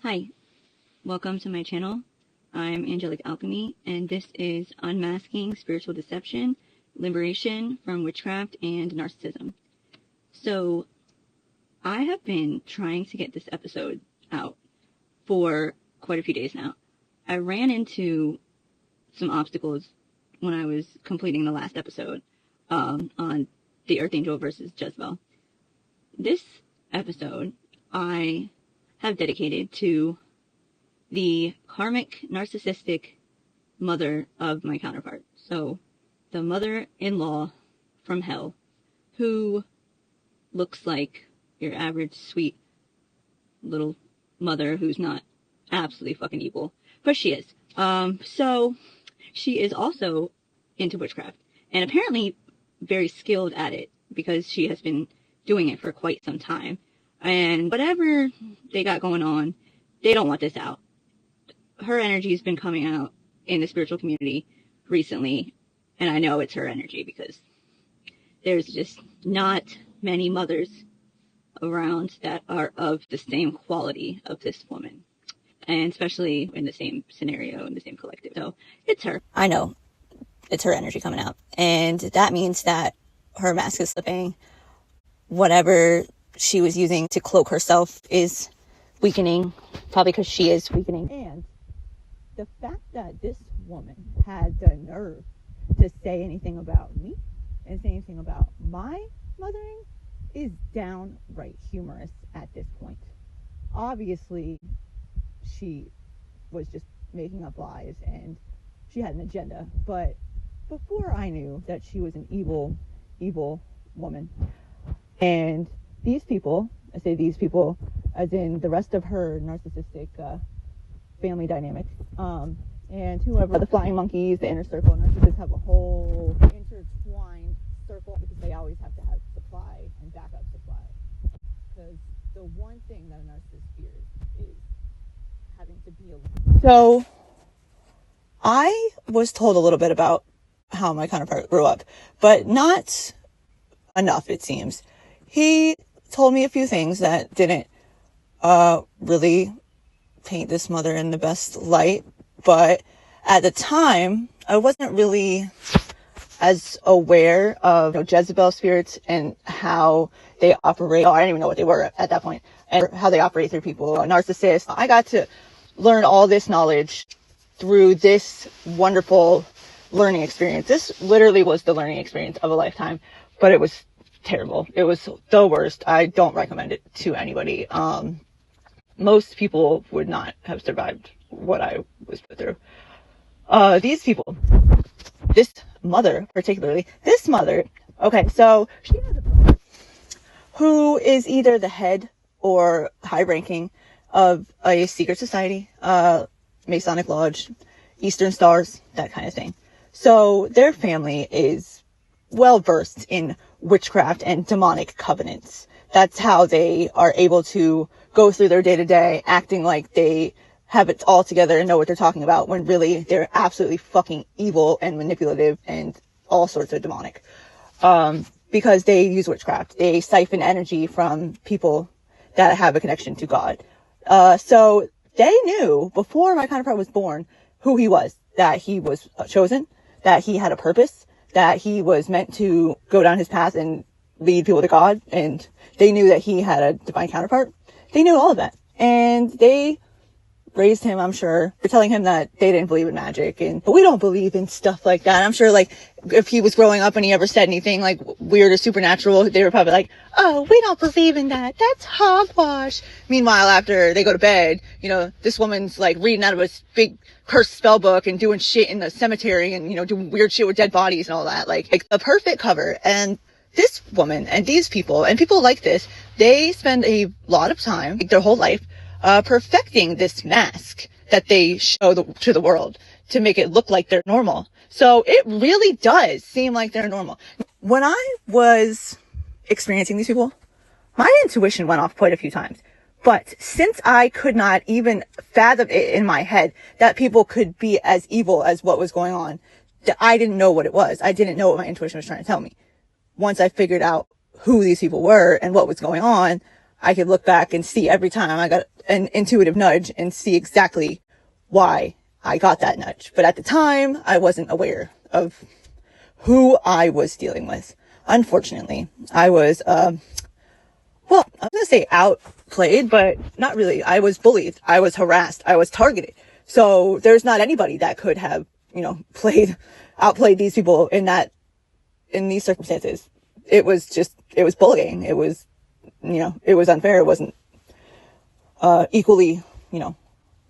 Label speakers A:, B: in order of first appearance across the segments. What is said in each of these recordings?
A: Hi, welcome to my channel. I'm Angelic Alchemy, and this is Unmasking Spiritual Deception, Liberation from Witchcraft and Narcissism. So, I have been trying to get this episode out for quite a few days now. I ran into some obstacles when I was completing the last episode on the Earth Angel versus Jezebel. This episode I have dedicated to the karmic narcissistic mother of my counterpart. So, the mother-in-law from hell, who looks like your average sweet little mother who's not absolutely fucking evil, but she is. So she is also into witchcraft, and apparently very skilled at it, because she has been doing it for quite some time. And whatever they got going on, they don't want this out. Her energy has been coming out in the spiritual community recently, and I know it's her energy because there's just not many mothers around that are of the same quality of this woman, and especially in the same scenario, in the same collective. So it's her. I know it's her energy coming out, and that means that her mask is slipping. Whatever she was using to cloak herself is weakening, probably because she is weakening.
B: And the fact that this woman had the nerve to say anything about me and say anything about my mothering is downright humorous at this point. Obviously, she was just making up lies and she had an agenda. But before I knew that she was an evil, evil woman, and these people, I say these people as in the rest of her narcissistic family dynamic, and whoever, the flying monkeys, the inner circle narcissists have a whole intertwined circle because they always have to have supply and backup supply. Because the one thing that a narcissist fears is having to be alone.
A: So, I was told a little bit about how my counterpart grew up, but not enough, it seems. He told me a few things that didn't really paint this mother in the best light, but at the time I wasn't really as aware of Jezebel spirits and how they operate. I didn't even know what they were at that point, and how they operate through people, narcissists. I got to learn all this knowledge through this wonderful learning experience. This literally was the learning experience of a lifetime, but it was terrible. It was the worst. I don't recommend it to anybody. Most people would not have survived what I was put through. These people, this mother particularly, okay, so she has a brother who is either the head or high ranking of a secret society, Masonic Lodge, Eastern Stars, that kind of thing. So their family is well versed in witchcraft and demonic covenants. That's how they are able to go through their day-to-day acting like they have it all together and know what they're talking about, when really they're absolutely fucking evil and manipulative and all sorts of demonic. Because they use witchcraft. They siphon energy from people that have a connection to God. So they knew before my counterpart was born who he was, that he was chosen, that he had a purpose, that he was meant to go down his path and lead people to God, and they knew that he had a divine counterpart. They knew all of that, and they raised him, I'm sure. They're telling him that they didn't believe in magic, but we don't believe in stuff like that. I'm sure, like, if he was growing up and he ever said anything, like, weird or supernatural, they were probably like, oh, we don't believe in that. That's hogwash. Meanwhile, after they go to bed, this woman's, like, reading out of a big cursed spell book and doing shit in the cemetery and, doing weird shit with dead bodies and all that. Like a perfect cover. And this woman and these people, and people like this, they spend a lot of time, their whole life, perfecting this mask that they show to the world to make it look like they're normal. So it really does seem like they're normal. When I was experiencing these people, my intuition went off quite a few times. But since I could not even fathom it in my head that people could be as evil as what was going on, I didn't know what it was. I didn't know what my intuition was trying to tell me. Once I figured out who these people were and what was going on, I could look back and see every time I got an intuitive nudge and see exactly why I got that nudge. But at the time, I wasn't aware of who I was dealing with. Unfortunately, I was, well, I'm going to say outplayed, but not really. I was bullied. I was harassed. I was targeted. So there's not anybody that could have, outplayed these people in these circumstances. It was bullying. It was, it was unfair. It wasn't, equally,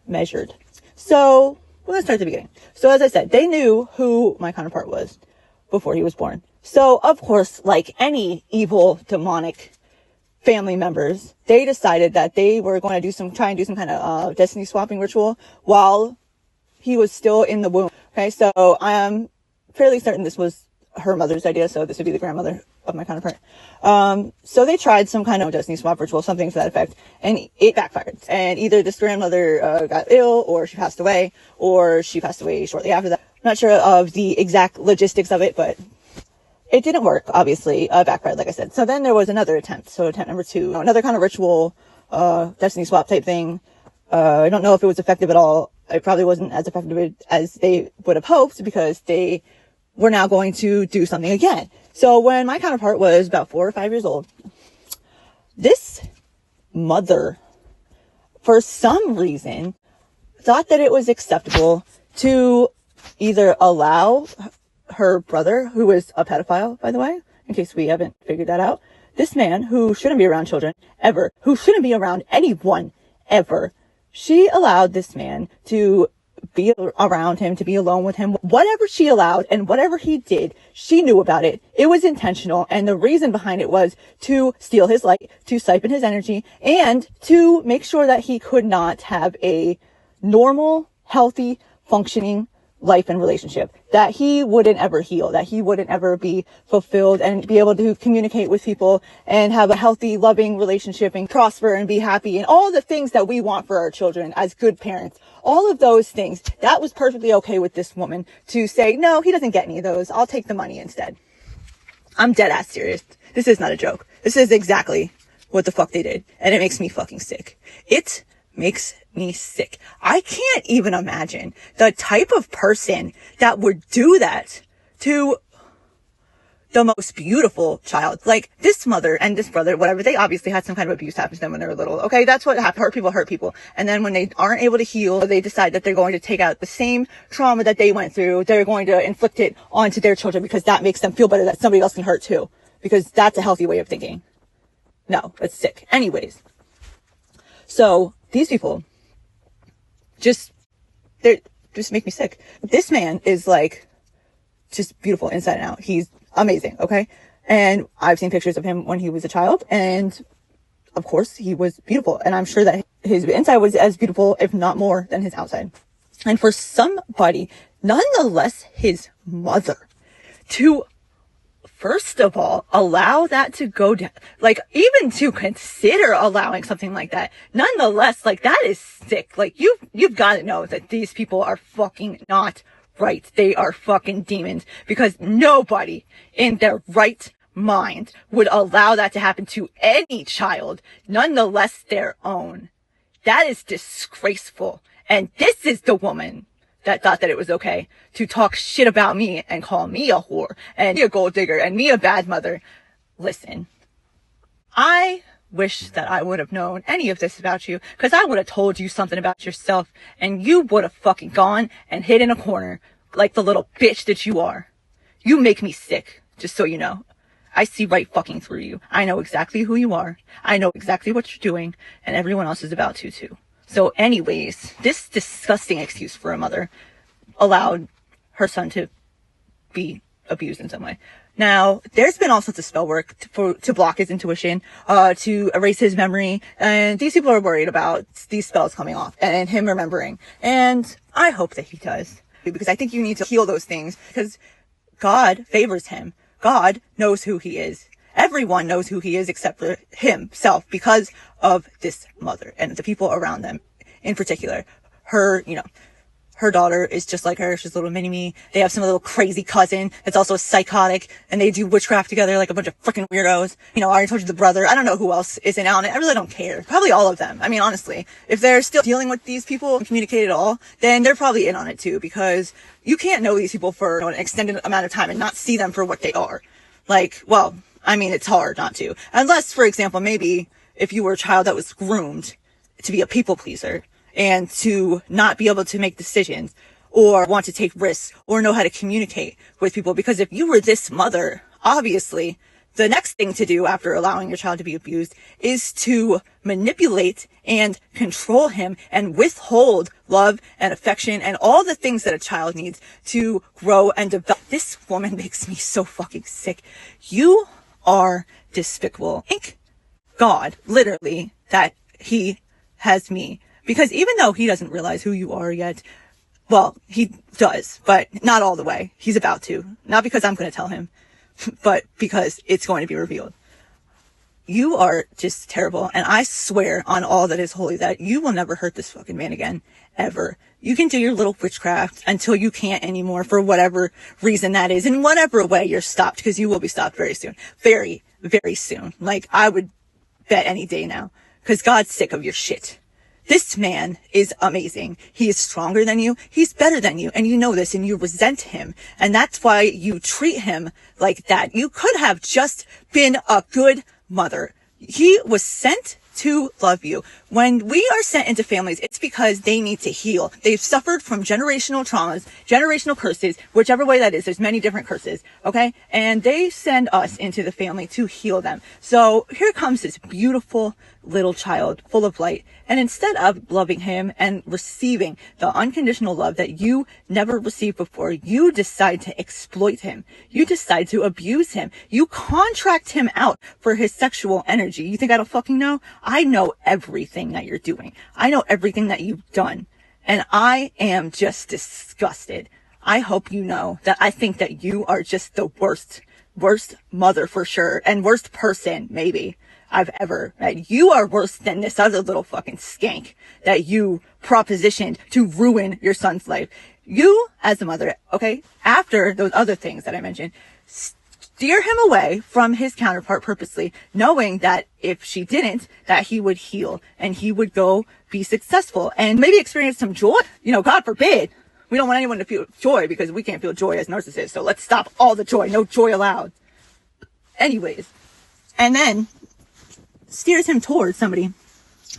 A: measured. So let's start at the beginning. So as I said, they knew who my counterpart was before he was born. So of course, like any evil demonic family members, they decided that they were going to try and do some kind of destiny swapping ritual while he was still in the womb. Okay, so I am fairly certain this was her mother's idea, so this would be the grandmother of my counterpart. So they tried some kind of destiny swap ritual, something to that effect, and it backfired. And either this grandmother got ill, or she passed away shortly after that. I'm not sure of the exact logistics of it, but it didn't work, obviously. Backfired, like I said. So then there was another attempt. So attempt number 2, another kind of ritual, destiny swap type thing. I don't know if it was effective at all. It probably wasn't as effective as they would have hoped, because they were now going to do something again. So when my counterpart was about 4 or 5 years old, this mother, for some reason, thought that it was acceptable to either allow her brother, who is a pedophile, by the way, in case we haven't figured that out, this man who shouldn't be around children ever, who shouldn't be around anyone ever, she allowed this man to be around him, to be alone with him. Whatever she allowed and whatever he did, she knew about it. It was intentional. And the reason behind it was to steal his light, to siphon his energy, and to make sure that he could not have a normal, healthy, functioning life and relationship, that he wouldn't ever heal, that he wouldn't ever be fulfilled and be able to communicate with people and have a healthy, loving relationship and prosper and be happy and all the things that we want for our children as good parents. All of those things, that was perfectly okay with this woman to say, no, he doesn't get any of those. I'll take the money instead. I'm dead ass serious. This is not a joke. This is exactly what the fuck they did. And it makes me fucking sick. It makes me sick. I can't even imagine the type of person that would do that to the most beautiful child. Like this mother and this brother, whatever, they obviously had some kind of abuse happen to them when they were little. Okay, that's what happened. Hurt people. And then when they aren't able to heal, they decide that they're going to take out the same trauma that they went through. They're going to inflict it onto their children because that makes them feel better that somebody else can hurt too. Because that's a healthy way of thinking. No, it's sick. Anyways. So these people just make me sick. This man is like just beautiful inside and out. He's amazing. Okay. And I've seen pictures of him when he was a child, and of course he was beautiful. And I'm sure that his inside was as beautiful, if not more, than his outside. And for somebody, nonetheless his mother, to first of all allow that to go down, like even to consider allowing something like that, nonetheless, like that is sick. Like you've got to know that these people are fucking not right. They are fucking demons, because nobody in their right mind would allow that to happen to any child, nonetheless their own. That is disgraceful. And this is the woman that thought that it was okay to talk shit about me and call me a whore and me a gold digger and me a bad mother. Listen, I wish that I would have known any of this about you, because I would have told you something about yourself and you would have fucking gone and hid in a corner like the little bitch that you are. You make me sick, just so you know. I see right fucking through you. I know exactly who you are. I know exactly what you're doing, and everyone else is about to too. So anyways, this disgusting excuse for a mother allowed her son to be abused in some way. Now, there's been all sorts of spell work to block his intuition, to erase his memory, and these people are worried about these spells coming off and him remembering. And I hope that he does, because I think you need to heal those things, because God favors him. God knows who he is. Everyone knows who he is except for himself, because of this mother and the people around them in particular. Her, her daughter is just like her. She's a little mini-me. They have some little crazy cousin that's also psychotic, and they do witchcraft together like a bunch of freaking weirdos. You know, I already told you the brother. I don't know who else is in on it. I really don't care. Probably all of them. I mean, honestly, if they're still dealing with these people and communicate at all, then they're probably in on it too, because you can't know these people for an extended amount of time and not see them for what they are. Like, well, I mean, it's hard not to. Unless, for example, maybe if you were a child that was groomed to be a people pleaser and to not be able to make decisions or want to take risks or know how to communicate with people. Because if you were this mother, obviously, the next thing to do after allowing your child to be abused is to manipulate and control him and withhold love and affection and all the things that a child needs to grow and develop. This woman makes me so fucking sick. You are despicable. Thank God, literally, that he has me. Because even though he doesn't realize who you are yet, well, he does, but not all the way. He's about to. Not because I'm going to tell him, but because it's going to be revealed. You are just terrible. And I swear on all that is holy that you will never hurt this fucking man again, ever. You can do your little witchcraft until you can't anymore for whatever reason that is. In whatever way you're stopped, because you will be stopped very soon. Very, very soon. Like, I would bet any day now, because God's sick of your shit. This man is amazing. He is stronger than you. He's better than you. And you know this, and you resent him. And that's why you treat him like that. You could have just been a good mother. He was sent to love you. When we are sent into families, it's because they need to heal. They've suffered from generational traumas, generational curses, whichever way that is. There's many different curses, okay? And they send us into the family to heal them. So here comes this beautiful little child full of light. And instead of loving him and receiving the unconditional love that you never received before, you decide to exploit him. You decide to abuse him. You contract him out for his sexual energy. You think I don't fucking know? I know everything that you're doing. I know everything that you've done. And I am just disgusted. I hope you know that I think that you are just the worst mother for sure. And worst person, maybe, I've ever met. You are worse than this other little fucking skank that you propositioned to ruin your son's life. You, as a mother, okay, after those other things that I mentioned, steer him away from his counterpart purposely, knowing that if she didn't, that he would heal and he would go be successful and maybe experience some joy. You know, God forbid. We don't want anyone to feel joy because we can't feel joy as narcissists. So let's stop all the joy. No joy allowed. Anyways. And then steers him towards somebody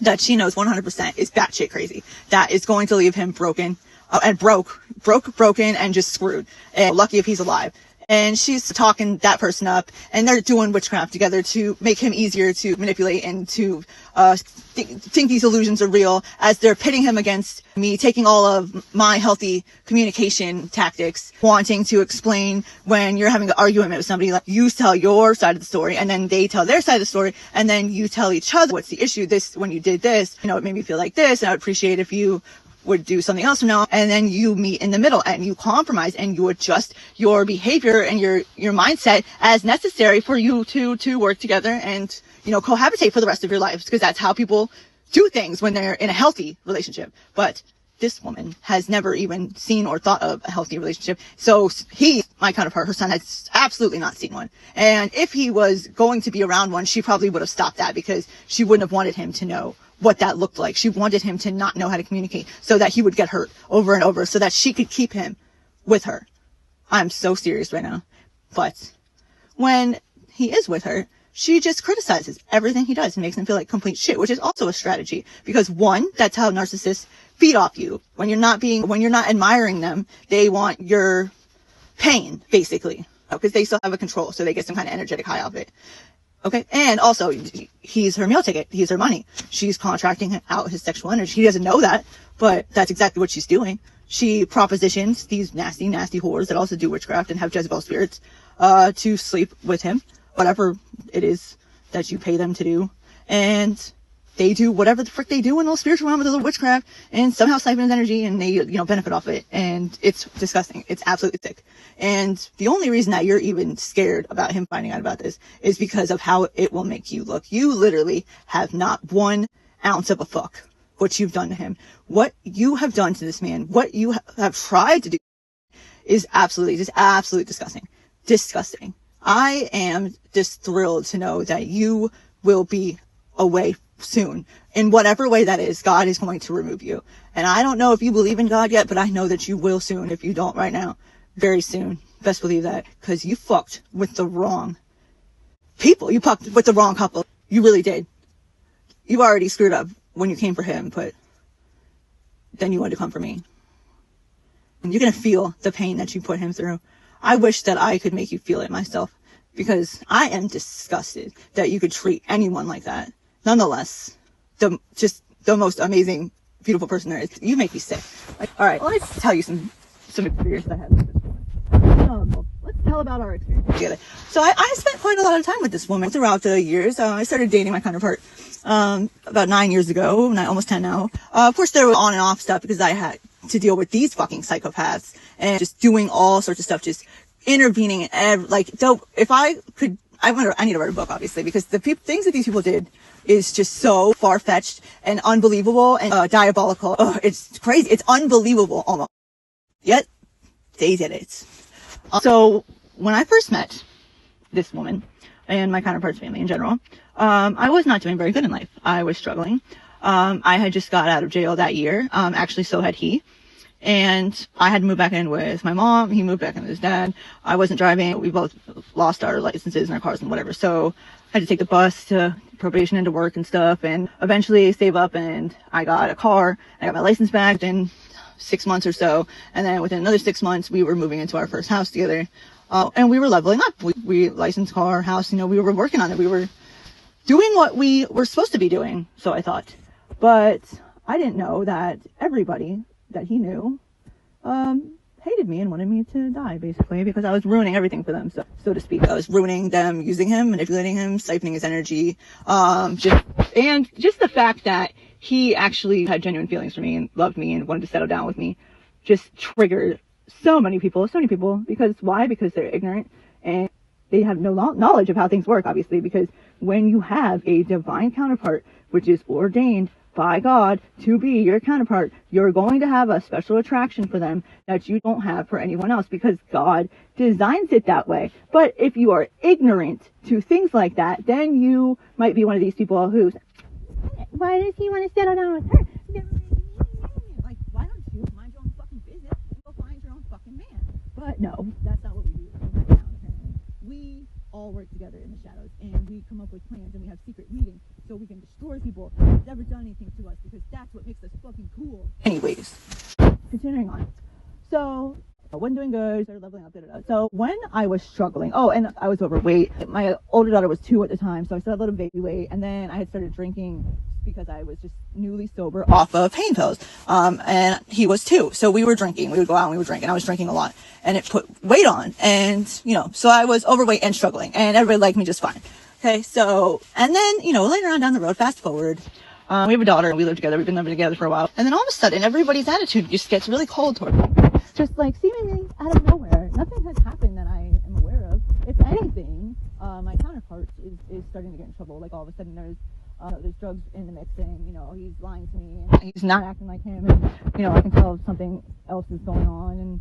A: that she knows 100% is batshit crazy. That is going to leave him broken and broken and just screwed. And lucky if he's alive. And she's talking that person up, and they're doing witchcraft together to make him easier to manipulate and to think these illusions are real, as they're pitting him against me, taking all of my healthy communication tactics, wanting to explain when you're having an argument with somebody, like you tell your side of the story, and then they tell their side of the story, and then you tell each other, what's the issue? This, when you did this, you know, it made me feel like this, and I would appreciate if you would do something else from now. And then you meet in the middle and you compromise and you adjust your behavior and your mindset as necessary for you to work together and, you know, cohabitate for the rest of your lives, because that's how people do things when they're in a healthy relationship. But this woman has never even seen or thought of a healthy relationship. So he, my counterpart, her son, has absolutely not seen one. And if he was going to be around one, she probably would have stopped that, because she wouldn't have wanted him to know what that looked like. She wanted him to not know how to communicate so that he would get hurt over and over so that she could keep him with her. I'm so serious right now. But when he is with her, she just criticizes everything he does and makes him feel like complete shit, which is also a strategy. Because one, that's how narcissists feed off you. When you're not admiring them, they want your pain, basically. Because they still have a control, so they get some kind of energetic high off it. Okay. And also, he's her meal ticket. He's her money. She's contracting out his sexual energy. He doesn't know that, but that's exactly what she's doing. She propositions these nasty, nasty whores that also do witchcraft and have Jezebel spirits, to sleep with him, whatever it is that you pay them to do. And they do whatever the frick they do in the spiritual realm with the witchcraft and somehow siphon his energy, and they, you know, benefit off it. And it's disgusting. It's absolutely sick. And the only reason that you're even scared about him finding out about this is because of how it will make you look. You literally have not 1 ounce of a fuck what you've done to him. What you have done to this man, what you have tried to do is absolutely disgusting. Disgusting. I am just thrilled to know that you will be away soon. In whatever way that is, God is going to remove you. And I don't know if you believe in God yet, but I know that you will soon if you don't right now. Very soon. Best believe that. Because you fucked with the wrong people. You fucked with the wrong couple. You really did. You already screwed up when you came for him, but then you wanted to come for me. And you're going to feel the pain that you put him through. I wish that I could make you feel it myself, because I am disgusted that you could treat anyone like that. Nonetheless, just the most amazing, beautiful person there is. You make me sick. Like, all right, let's tell you some experience I had with this woman. Let's tell about our experience together. So I spent quite a lot of time with this woman throughout the years. I started dating my counterpart about 9 years ago, almost 10 now. Of course, there was on and off stuff because I had to deal with these fucking psychopaths and just doing all sorts of stuff, just intervening in so if I could, I need to write a book, obviously, because the things that these people did is just so far-fetched and unbelievable and diabolical. Oh, it's crazy. It's unbelievable almost. Yet they did it. So when I first met this woman and my counterpart's family in general, I was not doing very good in life. I was struggling. I had just got out of jail that year. Actually, so had he. And I had to move back in with my mom. He moved back in with his dad. I wasn't driving. We both lost our licenses and our cars and whatever. So I had to take the bus to probation and to work and stuff, and eventually save up. And I got a car. I got my license back in 6 months or so. And then within another 6 months, we were moving into our first house together. And we were leveling up. We licensed car, house, we were working on it. We were doing what we were supposed to be doing. So I thought, but I didn't know that everybody that he knew hated me and wanted me to die, basically, because I was ruining everything for them, so to speak. I was ruining them, using him, manipulating him, siphoning his energy, just the fact that he actually had genuine feelings for me and loved me and wanted to settle down with me just triggered so many people, because why? Because they're ignorant and they have no knowledge of how things work, obviously, because when you have a divine counterpart, which is ordained by God to be your counterpart, you're going to have a special attraction for them that you don't have for anyone else, because God designs it that way. But if you are ignorant to things like that, then you might be one of these people who's, why does he want to settle down with her? Like, why don't you mind your own fucking business and go find your own fucking man? But no, that's not what we do. We all work together in the shadows, and we come up with plans, and we have secret meetings so we can destroy people who've never done anything to us, because that's what makes us fucking cool. Anyways, continuing on. So I wasn't doing good, started leveling up, So when I was struggling, and I was overweight. My older daughter was 2 at the time, so I still had a little baby weight, and then I had started drinking because I was just newly sober off of pain pills. And he was 2. So we were drinking. We would go out and we would drink, and I was drinking a lot, and it put weight on. And, so I was overweight and struggling, and everybody liked me just fine. Okay. So, and then, later on down the road, fast forward, we have a daughter, and we live together. We've been living together for a while. And then all of a sudden, everybody's attitude just gets really cold toward me. Just like seemingly out of nowhere. Nothing has happened that I am aware of. If anything, my counterpart is starting to get in trouble. Like, all of a sudden there's drugs in the mix, and he's lying to me, and he's not acting like him, and I can tell something else is going on, and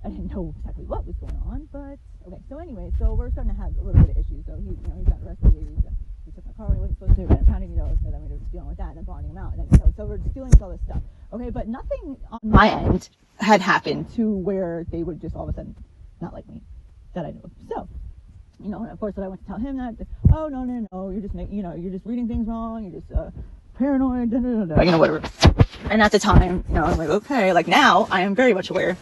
A: I didn't know exactly what was going on, but okay. So anyway, so we're starting to have a little bit of issues. So he got arrested. He took my car when he wasn't supposed to, and pounding me, so then we were dealing with that, and then bonding him out, and then so we're just dealing with all this stuff. Okay, but nothing on my end had happened to where they would just all of a sudden not like me, that I knew of. So, and of course, I went to tell him that, oh, no, you're just you're just reading things wrong, you're just paranoid, whatever. And at the time, I'm like, okay, like now I am very much aware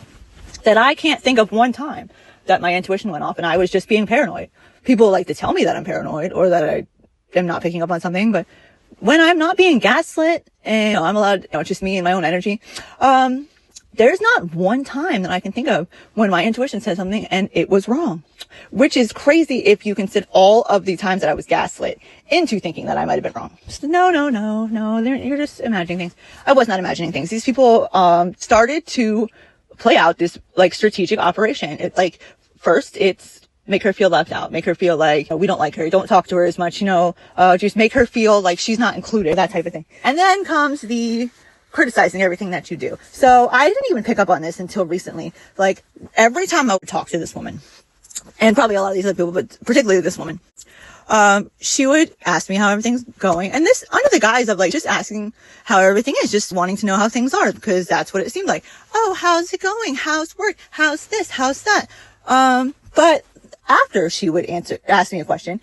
A: that I can't think of one time that my intuition went off and I was just being paranoid. People like to tell me that I'm paranoid or that I am not picking up on something, but when I'm not being gaslit and I'm allowed, it's just me and my own energy, there's not one time that I can think of when my intuition said something and it was wrong, which is crazy if you consider all of the times that I was gaslit into thinking that I might have been wrong. So, no, you're just imagining things. I was not imagining things. These people started to play out this like strategic operation. It's like, first it's make her feel left out, make her feel like we don't like her, don't talk to her as much, just make her feel like she's not included, that type of thing. And then comes the criticizing everything that you do. So I didn't even pick up on this until recently. Like, every time I would talk to this woman, and probably a lot of these other people, but particularly this woman, she would ask me how everything's going. And this under the guise of like just asking how everything is, just wanting to know how things are, because that's what it seemed like. Oh, how's it going? How's work? How's this? How's that? But after she would ask me a question,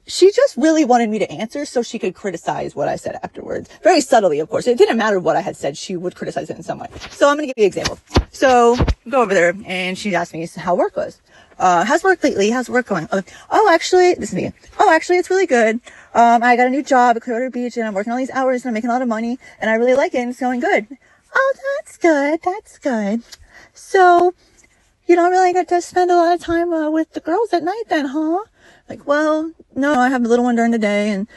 A: she just really wanted me to answer so she could criticize what I said afterwards. Very subtly, of course. It didn't matter what I had said. She would criticize it in some way. So I'm going to give you an example. So go over there and she asked me how work was. How's work lately? How's work going? Oh, actually, this is me. Oh, actually, it's really good. I got a new job at Clearwater Beach and I'm working all these hours and I'm making a lot of money and I really like it and it's going good. Oh, that's good. That's good. So you don't really get to spend a lot of time, with the girls at night then, huh? Like, well, no, I have a little one during the day and,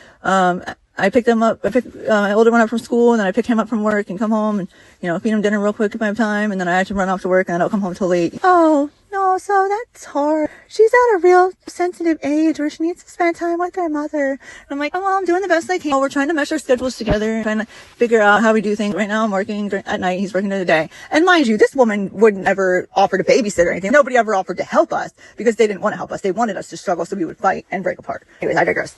A: I pick them up. I pick my older one up from school and then I pick him up from work and come home and, feed him dinner real quick if I have time. And then I have to run off to work and I don't come home till late. Oh, no, so that's hard. She's at a real sensitive age where she needs to spend time with her mother. And I'm like, oh, well, I'm doing the best I can. We're trying to mesh our schedules together, trying to figure out how we do things. Right now I'm working at night. He's working during the day. And mind you, this woman wouldn't ever offer to babysit or anything. Nobody ever offered to help us because they didn't want to help us. They wanted us to struggle so we would fight and break apart. Anyways, I digress.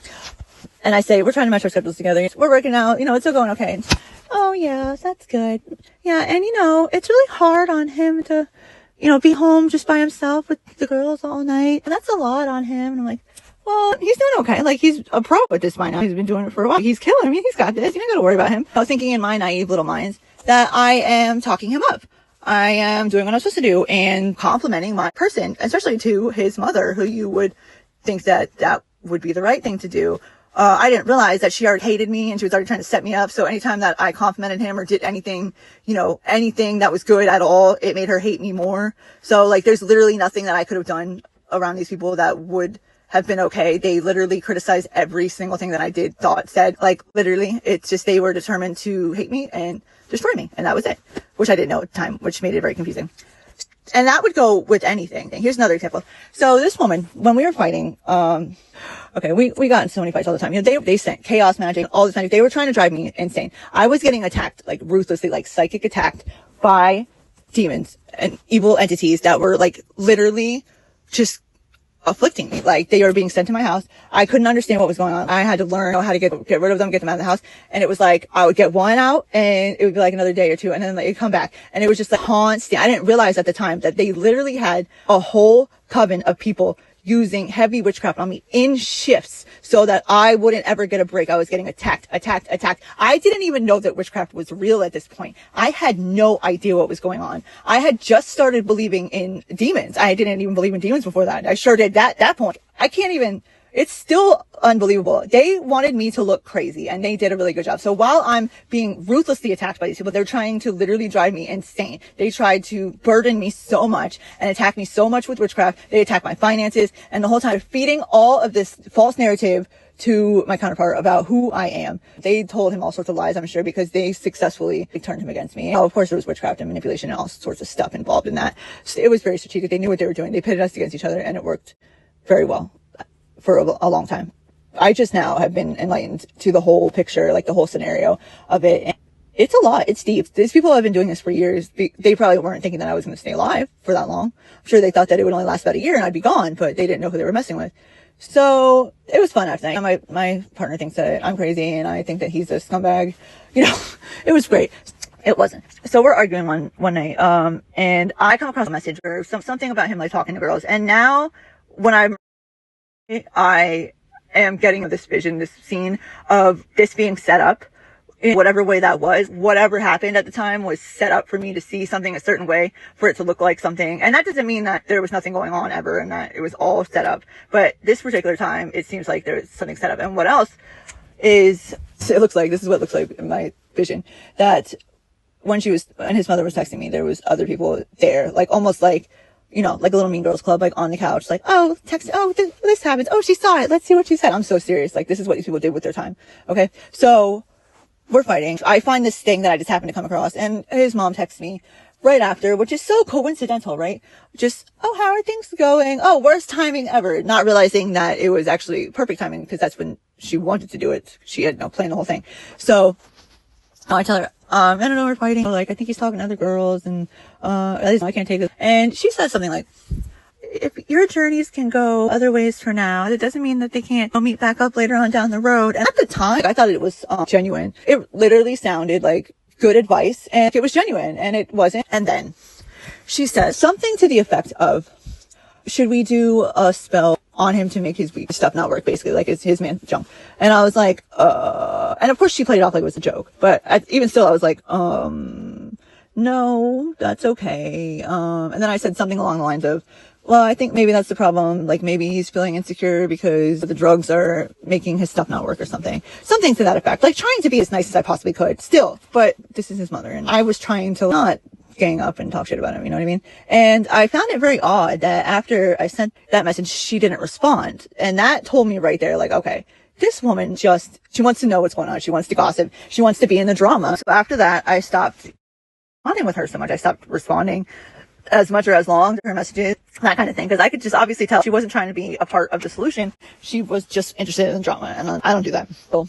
A: And I say, we're trying to match our schedules together. We're working out, it's still going okay. Oh, yeah, that's good. Yeah, and it's really hard on him to, be home just by himself with the girls all night. And that's a lot on him. And I'm like, well, he's doing okay. Like, he's a pro at this by now. He's been doing it for a while. He's killing me. He's got this. You don't got to worry about him. I was thinking in my naive little minds that I am talking him up. I am doing what I'm supposed to do and complimenting my person, especially to his mother, who you would think that would be the right thing to do. I didn't realize that she already hated me and she was already trying to set me up. So anytime that I complimented him or did anything, anything that was good at all, it made her hate me more. So like, there's literally nothing that I could have done around these people that would have been okay. They literally criticized every single thing that I did, thought, said. Like, literally, it's just they were determined to hate me and destroy me. And that was it, which I didn't know at the time, which made it very confusing. And that would go with anything. Here's another example. So this woman, when we were fighting, we got in so many fights all the time. They sent chaos magic all the time. They were trying to drive me insane. I was getting attacked, like ruthlessly, like psychic attacked by demons and evil entities that were like literally just afflicting me. Like, they were being sent to my house. I couldn't understand what was going on. I had to learn how to get rid of them, get them out of the house. And it was like, I would get one out and it would be like another day or two. And then like, it'd come back. And it was just like constant. I didn't realize at the time that they literally had a whole coven of people using heavy witchcraft on me in shifts so that I wouldn't ever get a break. I was getting attacked. I didn't even know that witchcraft was real at this point. I had no idea what was going on. I had just started believing in demons. I didn't even believe in demons before that. I sure did that point. It's still unbelievable. They wanted me to look crazy and they did a really good job. So while I'm being ruthlessly attacked by these people, they're trying to literally drive me insane. They tried to burden me so much and attack me so much with witchcraft. They attacked my finances and the whole time feeding all of this false narrative to my counterpart about who I am. They told him all sorts of lies, I'm sure, because they successfully turned him against me. Oh, of course, there was witchcraft and manipulation and all sorts of stuff involved in that. So it was very strategic. They knew what they were doing. They pitted us against each other and it worked very well for a long time. I just now have been enlightened to the whole picture, like the whole scenario of it. And it's a lot. It's deep. These people have been doing this for years. They probably weren't thinking that I was going to stay alive for that long. I'm sure they thought that it would only last about a year and I'd be gone, but they didn't know who they were messing with. So it was fun after that. My partner thinks that I'm crazy and I think that he's a scumbag. It was great. It wasn't. So we're arguing one night. And I come across a message or something about him like talking to girls. And now when I am getting this vision, this scene of this being set up in whatever way that was. Whatever happened at the time was set up for me to see something a certain way, for it to look like something. And that doesn't mean that there was nothing going on ever and that it was all set up. But this particular time, it seems like there's something set up. And what else is, this is what it looks like in my vision, that when his mother was texting me, there was other people there, like almost like, like a little Mean Girls Club, like on the couch, like, oh, this happens. Oh, she saw it. Let's see what she said. I'm so serious. Like, this is what these people did with their time. Okay. So we're fighting. I find this thing that I just happened to come across and his mom texts me right after, which is so coincidental, right? Just, oh, how are things going? Oh, worst timing ever. Not realizing that it was actually perfect timing because that's when she wanted to do it. She had planned the whole thing. So I tell her, I don't know, we're fighting. Like, I think he's talking to other girls and, at least I can't take it. And she says something like, if your journeys can go other ways for now, it doesn't mean that they can't meet back up later on down the road. And at the time, I thought it was genuine. It literally sounded like good advice, and it was genuine, and it wasn't. And then she says something to the effect of, should we do a spell on him to make his weak stuff not work, basically, like his man jump? And I was like, and of course she played it off like it was a joke, but even still, I was like, no, that's okay. And then I said something along the lines of, well, I think maybe that's the problem. Like, maybe he's feeling insecure because the drugs are making his stuff not work or something. Something to that effect. Like, trying to be as nice as I possibly could still. But this is his mother, and I was trying to not gang up and talk shit about him, you know what I mean? And I found it very odd that after I sent that message, she didn't respond. And that told me right there, like, okay, this woman she wants to know what's going on. She wants to gossip. She wants to be in the drama. So after that, I stopped responding with her so much. I stopped responding as much or as long to her messages, that kind of thing. Because I could just obviously tell she wasn't trying to be a part of the solution. She was just interested in the drama. And I don't do that. So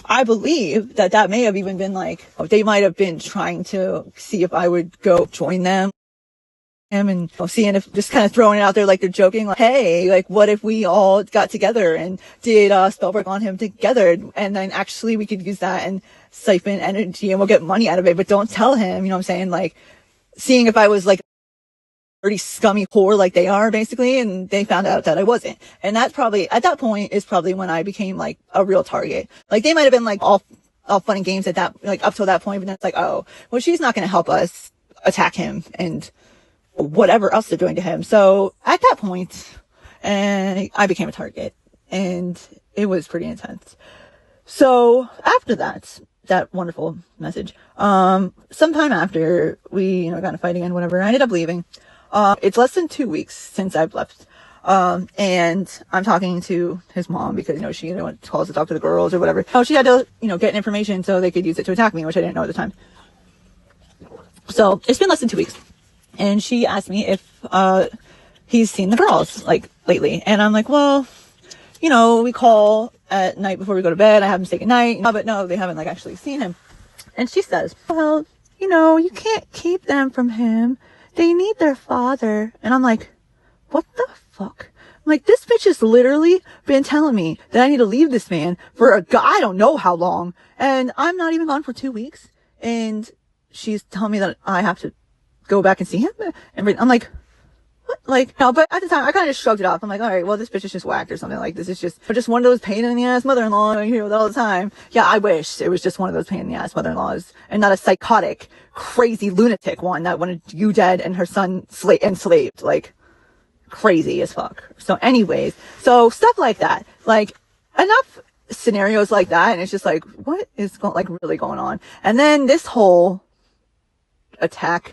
A: I believe that may have even been like, they might have been trying to see if I would go join them. And seeing if, just kind of throwing it out there like they're joking, like, hey, like, what if we all got together and did spellwork on him together, and then actually we could use that and siphon energy and we'll get money out of it, but don't tell him, you know what I'm saying? Like, seeing if I was like dirty, scummy whore like they are, basically, and they found out that I wasn't. And that's probably, at that point, is probably when I became like a real target. Like, they might have been like all fun and games at that, like, up till that point, but then it's like, oh, well, she's not going to help us attack him and whatever else they're doing to him. So at that point, and I became a target, and it was pretty intense. So after that wonderful message, sometime after we, got in a fight again, whatever, I ended up leaving. It's less than 2 weeks since I've left. And I'm talking to his mom because, she, calls to talk to the girls or whatever. Oh, she had to, get information so they could use it to attack me, which I didn't know at the time. So it's been less than 2 weeks. And she asked me if, he's seen the girls, like, lately. And I'm like, well, we call at night before we go to bed. I have them say goodnight. But no, they haven't, like, actually seen him. And she says, well, you can't keep them from him. They need their father. And I'm like, what the fuck? I'm like, this bitch has literally been telling me that I need to leave this man for I don't know how long. And I'm not even gone for 2 weeks. And she's telling me that I have to go back and see him. And I'm like, what? Like, no, but at the time, I kind of just shrugged it off. I'm like, all right, well, this bitch is just whacked or something. Like, this is just one of those pain in the ass mother-in-law. I hear that all the time. Yeah, I wish it was just one of those pain in the ass mother-in-laws and not a psychotic, crazy lunatic one that wanted you dead and her son enslaved. Like, crazy as fuck. So anyways, so stuff like that. Like, enough scenarios like that. And it's just like, what is really going on? And then this whole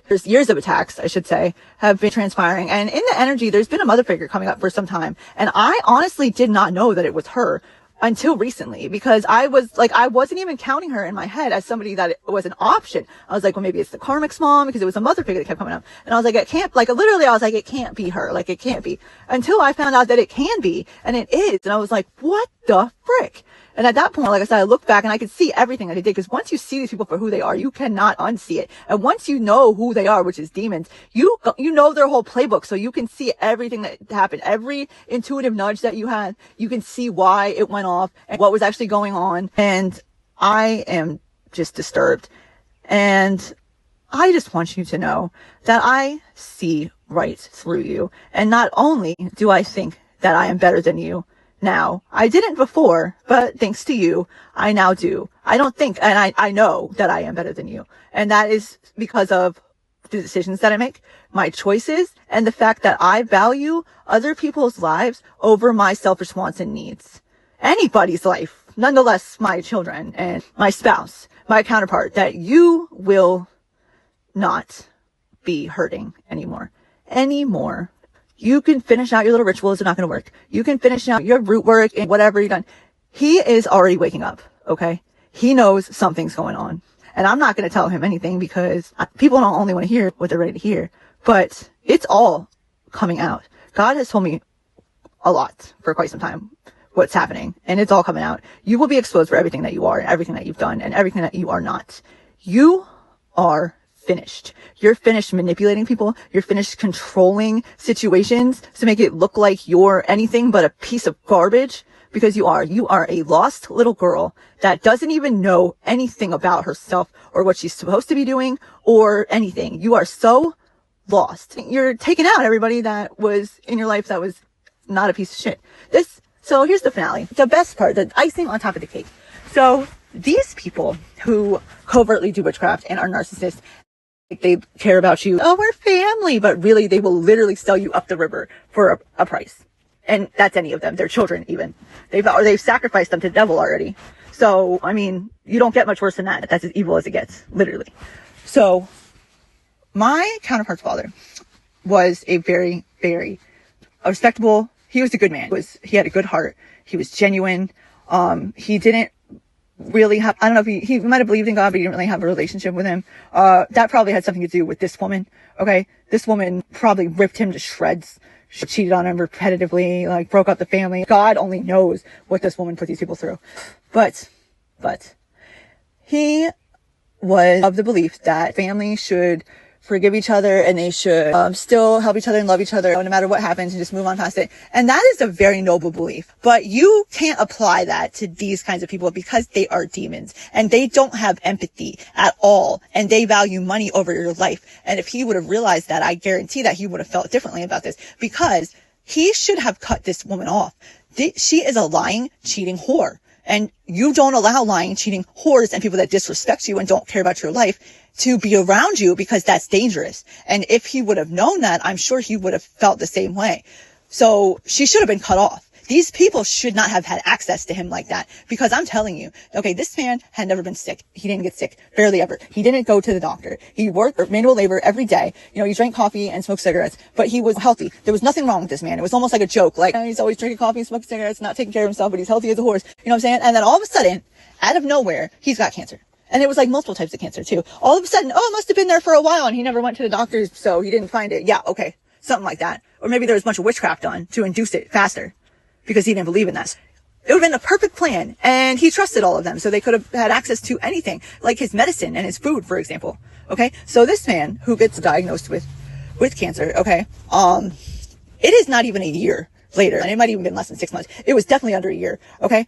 A: there's years of attacks, I should say, have been transpiring. And in the energy, there's been a mother figure coming up for some time. And I honestly did not know that it was her until recently, because I wasn't even counting her in my head as somebody that was an option. I was like, well, maybe it's the Karmic's mom, because it was a mother figure that kept coming up. And I was like, it can't, literally, I was like, it can't be her. Like, it can't be. Until I found out that it can be, and it is. And I was like, what the frick? And at that point, like I said, I looked back and I could see everything that they did, because once you see these people for who they are, you cannot unsee it. And once you know who they are, which is demons, you know their whole playbook, so you can see everything that happened. Every intuitive nudge that you had, you can see why it went off and what was actually going on. And I am just disturbed. And I just want you to know that I see right through you. And not only do I think that I am better than you now, I didn't before, but thanks to you, I now do. I don't think, and I know that I am better than you. And that is because of the decisions that I make, my choices, and the fact that I value other people's lives over my selfish wants and needs. Anybody's life, nonetheless my children and my spouse, my counterpart, that you will not be hurting anymore. You can finish out your little rituals. They're not going to work. You can finish out your root work and whatever you've done. He is already waking up. Okay. He knows something's going on. And I'm not going to tell him anything because people don't only want to hear what they're ready to hear, but it's all coming out. God has told me a lot for quite some time what's happening, and it's all coming out. You will be exposed for everything that you are and everything that you've done and everything that you are not. You are finished. You're finished manipulating people. You're finished controlling situations to make it look like you're anything but a piece of garbage, because you are. You are a lost little girl that doesn't even know anything about herself or what she's supposed to be doing or anything. You are so lost. You're taking out everybody that was in your life that was not a piece of shit. So here's the finale. The best part, the icing on top of the cake. So these people who covertly do witchcraft and are narcissists, they care about you. Oh, we're family. But really, they will literally sell you up the river for a price. And that's any of them. Their children, even. They've sacrificed them to the devil already. So, I mean, you don't get much worse than that. That's as evil as it gets, literally. So, my counterpart's father was a very, very respectable. He was a good man. He had a good heart. He was genuine. He didn't really have, I don't know if he might have believed in God, but he didn't really have a relationship with him. That probably had something to do with this woman. Okay. This woman probably ripped him to shreds. She cheated on him repetitively, like broke up the family. God only knows what this woman put these people through. But he was of the belief that family should forgive each other and they should still help each other and love each other no matter what happens and just move on past it. And that is a very noble belief. But you can't apply that to these kinds of people because they are demons and they don't have empathy at all. And they value money over your life. And if he would have realized that, I guarantee that he would have felt differently about this, because he should have cut this woman off. She is a lying, cheating whore. And you don't allow lying, cheating whores and people that disrespect you and don't care about your life to be around you, because that's dangerous. And if he would have known that, I'm sure he would have felt the same way. So she should have been cut off. These people should not have had access to him like that, because I'm telling you, okay, this man had never been sick. He didn't get sick, barely ever. He didn't go to the doctor. He worked manual labor every day. You know, he drank coffee and smoked cigarettes, but he was healthy. There was nothing wrong with this man. It was almost like a joke. Like, he's always drinking coffee and smoking cigarettes, not taking care of himself, but he's healthy as a horse. You know what I'm saying? And then all of a sudden, out of nowhere, he's got cancer. And it was like multiple types of cancer too. All of a sudden, it must have been there for a while and he never went to the doctor, so he didn't find it. Yeah, okay. Something like that. Or maybe there was a bunch of witchcraft done to induce it faster, because he didn't believe in that. It would have been a perfect plan, and he trusted all of them, so they could have had access to anything, like his medicine and his food, for example. Okay? So this man who gets diagnosed with cancer, okay, it is not even a year later, and it might even been less than 6 months. It was definitely under a year, okay?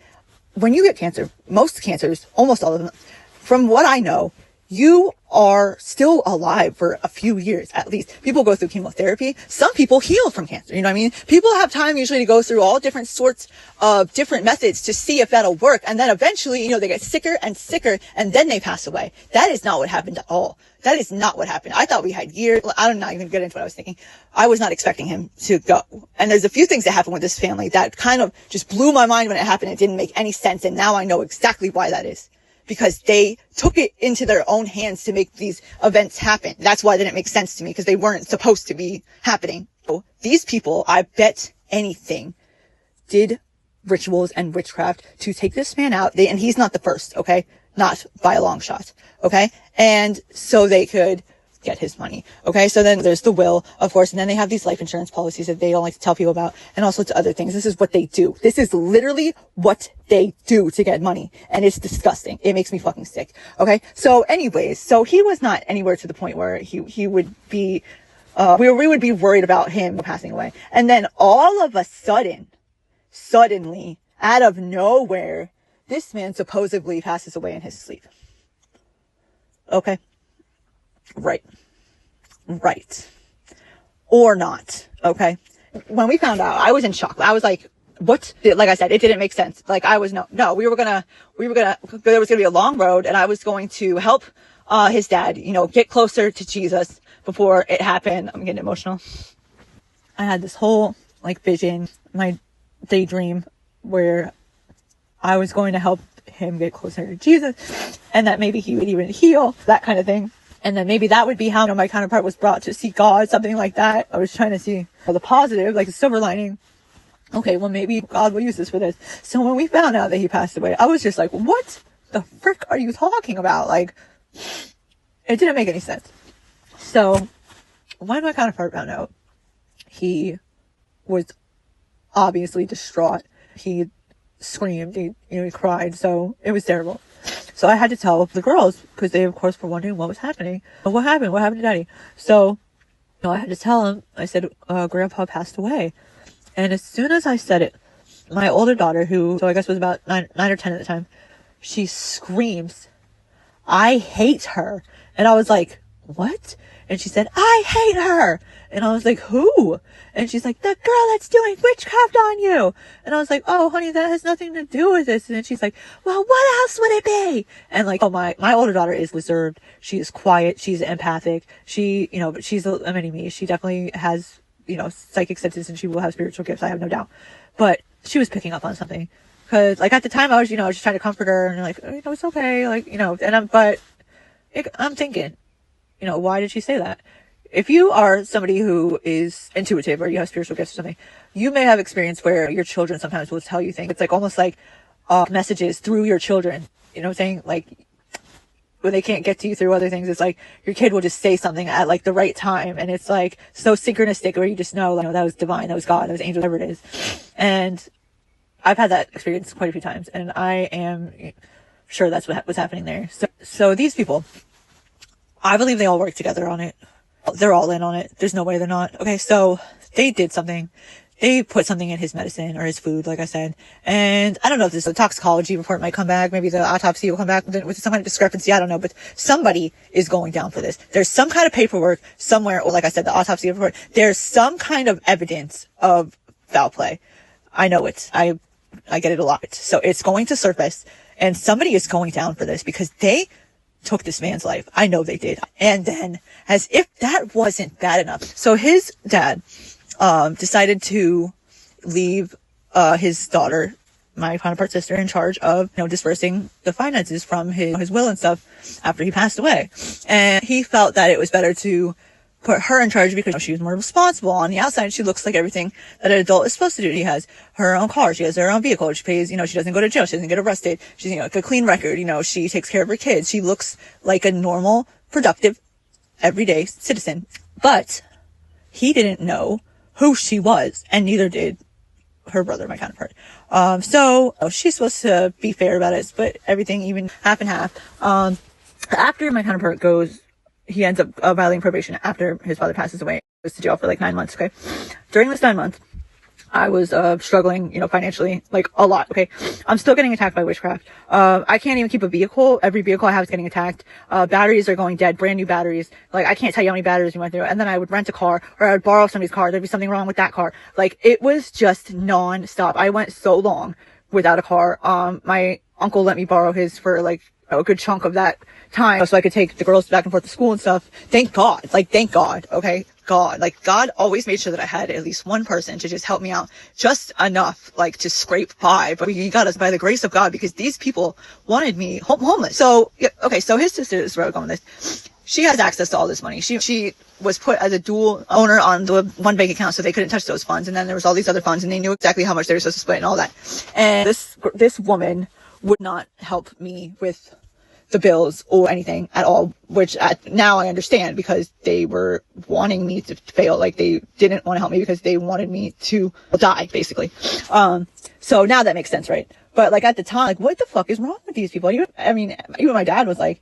A: When you get cancer, most cancers, almost all of them, from what I know, you are still alive for a few years, at least. People go through chemotherapy. Some people heal from cancer. You know what I mean? People have time usually to go through all different sorts of different methods to see if that'll work. And then eventually, you know, they get sicker and sicker and then they pass away. That is not what happened at all. That is not what happened. I thought we had years. I'm not even get into what I was thinking. I was not expecting him to go. And there's a few things that happened with this family that kind of just blew my mind when it happened. It didn't make any sense. And now I know exactly why that is. Because they took it into their own hands to make these events happen. That's why they didn't make sense to me, because they weren't supposed to be happening. So these people, I bet anything, did rituals and witchcraft to take this man out. And he's not the first, okay? Not by a long shot, okay? And so they could get his money. Okay. So then there's the will, of course. And then they have these life insurance policies that they don't like to tell people about, and all sorts of other things. This is what they do. This is literally what they do to get money. And it's disgusting. It makes me fucking sick. Okay. So anyways, so he was not anywhere to the point where he would be, we would be worried about him passing away. And then all of a sudden, suddenly, out of nowhere, this man supposedly passes away in his sleep. Okay. Right. Or not. Okay. When we found out, I was in shock. I was like, what? Like I said, it didn't make sense. Like we were gonna, there was gonna be a long road, and I was going to help, his dad, you know, get closer to Jesus before it happened. I'm getting emotional. I had this whole like vision, my daydream, where I was going to help him get closer to Jesus, and that maybe he would even heal, that kind of thing. And then maybe that would be how, you know, my counterpart was brought to see God, something like that. I was trying to see the positive, like a silver lining. Okay, well, maybe God will use this for this. So when we found out that he passed away, I was just like, what the frick are you talking about? Like, It didn't make any sense. So when my counterpart found out, he was obviously distraught. He screamed, he cried, so it was terrible. So I had to tell the girls, because they of course were wondering what was happening. What happened to Daddy? So I had to tell him. I said, Grandpa passed away. And as soon as I said it, my older daughter, who so I guess was about 9 or 10 at the time, she screams, "I hate her." And I was like, "What?" And she said, "I hate her." And I was like, "Who?" And she's like, "The girl that's doing witchcraft on you." And I was like, "Oh, honey, that has nothing to do with this." And then she's like, "Well, what else would it be?" And like, oh, my older daughter is reserved. She is quiet. She's empathic. She, but she's a mini me. She definitely has, psychic senses, and she will have spiritual gifts. I have no doubt. But she was picking up on something. Cause like at the time I was, just trying to comfort her and like, it's okay. Like, I'm thinking, why did she say that? If you are somebody who is intuitive or you have spiritual gifts or something, you may have experience where your children sometimes will tell you things. It's like almost like messages through your children. You know what I'm saying? Like when they can't get to you through other things, it's like your kid will just say something at like the right time. And it's like so synchronistic where you just know, like, that was divine, that was God, that was angel, whatever it is. And I've had that experience quite a few times, and I am sure that's what was happening there. So these people, I believe they all work together on it. They're all in on it. There's no way they're not. Okay, so they did something. They put something in his medicine or his food, like I said. And I don't know if this toxicology report might come back. Maybe the autopsy will come back with some kind of discrepancy. I don't know. But somebody is going down for this. There's some kind of paperwork somewhere, or like I said, the autopsy report. There's some kind of evidence of foul play. I know it. I get it a lot. So it's going to surface, and somebody is going down for this because they took this man's life. I know they did. And then, as if that wasn't bad enough, so his dad decided to leave his daughter, my counterpart sister, in charge of dispersing the finances from his will and stuff after he passed away. And he felt that it was better to put her in charge because she was more responsible. On the outside, she looks like everything that an adult is supposed to do. She has her own car. She has her own vehicle. She pays, she doesn't go to jail. She doesn't get arrested. She's, like a clean record. She takes care of her kids. She looks like a normal, productive, everyday citizen. But he didn't know who she was, and neither did her brother, my counterpart. So she's supposed to be fair about it, but everything even half and half. After my counterpart goes, he ends up violating probation after his father passes away. He goes to jail for like 9 months. Okay. During this 9 months, I was struggling, financially, like a lot. Okay. I'm still getting attacked by witchcraft. I can't even keep a vehicle. Every vehicle I have is getting attacked. Batteries are going dead, brand new batteries. Like, I can't tell you how many batteries we went through. And then I would rent a car, or I would borrow somebody's car. There'd be something wrong with that car. Like, it was just non-stop. I went so long without a car. My uncle let me borrow his for like a good chunk of that time so I could take the girls back and forth to school and stuff. Thank God. Like, thank God. Okay. God, like, God always made sure that I had at least one person to just help me out, just enough, like, to scrape by. But we got us by the grace of God, because these people wanted me homeless. So, yeah, okay, so his sister is where I'm going with this. She has access to all this money. She was put as a dual owner on the one bank account, so they couldn't touch those funds. And then there was all these other funds, and they knew exactly how much they were supposed to split and all that. And this woman would not help me with the bills or anything at all, which now I understand, because they were wanting me to fail. Like, they didn't want to help me because they wanted me to die, basically. So now that makes sense, right? But like at the time, like, what the fuck is wrong with these people? Even my dad was like,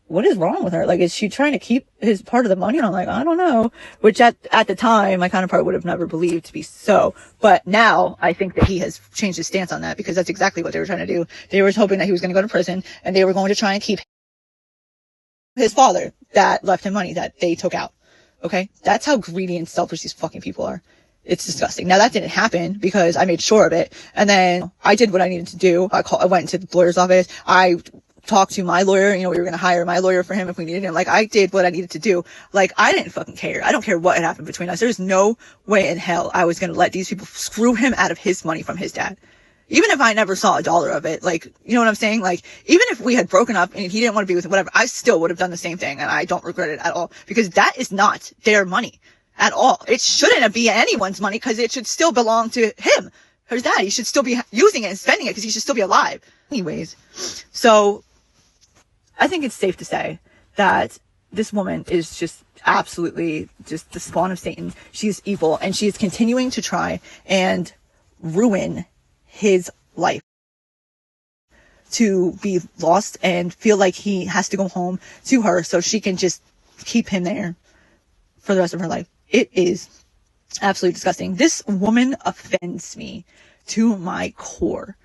A: what is wrong with her? Like, is she trying to keep his part of the money? And I'm like, I don't know. Which at the time, my counterpart would have never believed to be so. But now I think that he has changed his stance on that, because that's exactly what they were trying to do. They were hoping that he was going to go to prison, and they were going to try and keep his father that left him money that they took out. Okay. That's how greedy and selfish these fucking people are. It's disgusting. Now, that didn't happen because I made sure of it. And then I did what I needed to do. I went to the lawyer's office. I talked to my lawyer. We were going to hire my lawyer for him if we needed him. Like, I did what I needed to do. Like, I didn't fucking care. I don't care what had happened between us. There's no way in hell I was going to let these people screw him out of his money from his dad. Even if I never saw a dollar of it, like, you know what I'm saying? Like, even if we had broken up and he didn't want to be with him, whatever, I still would have done the same thing. And I don't regret it at all, because that is not their money at all. It shouldn't be anyone's money, because it should still belong to him. His dad. He should still be using it and spending it, because he should still be alive. Anyways, so I think it's safe to say that this woman is just absolutely just the spawn of Satan. She is evil, and she is continuing to try and ruin his life, to be lost and feel like he has to go home to her so she can just keep him there for the rest of her life. It is absolutely disgusting. This woman offends me to my core.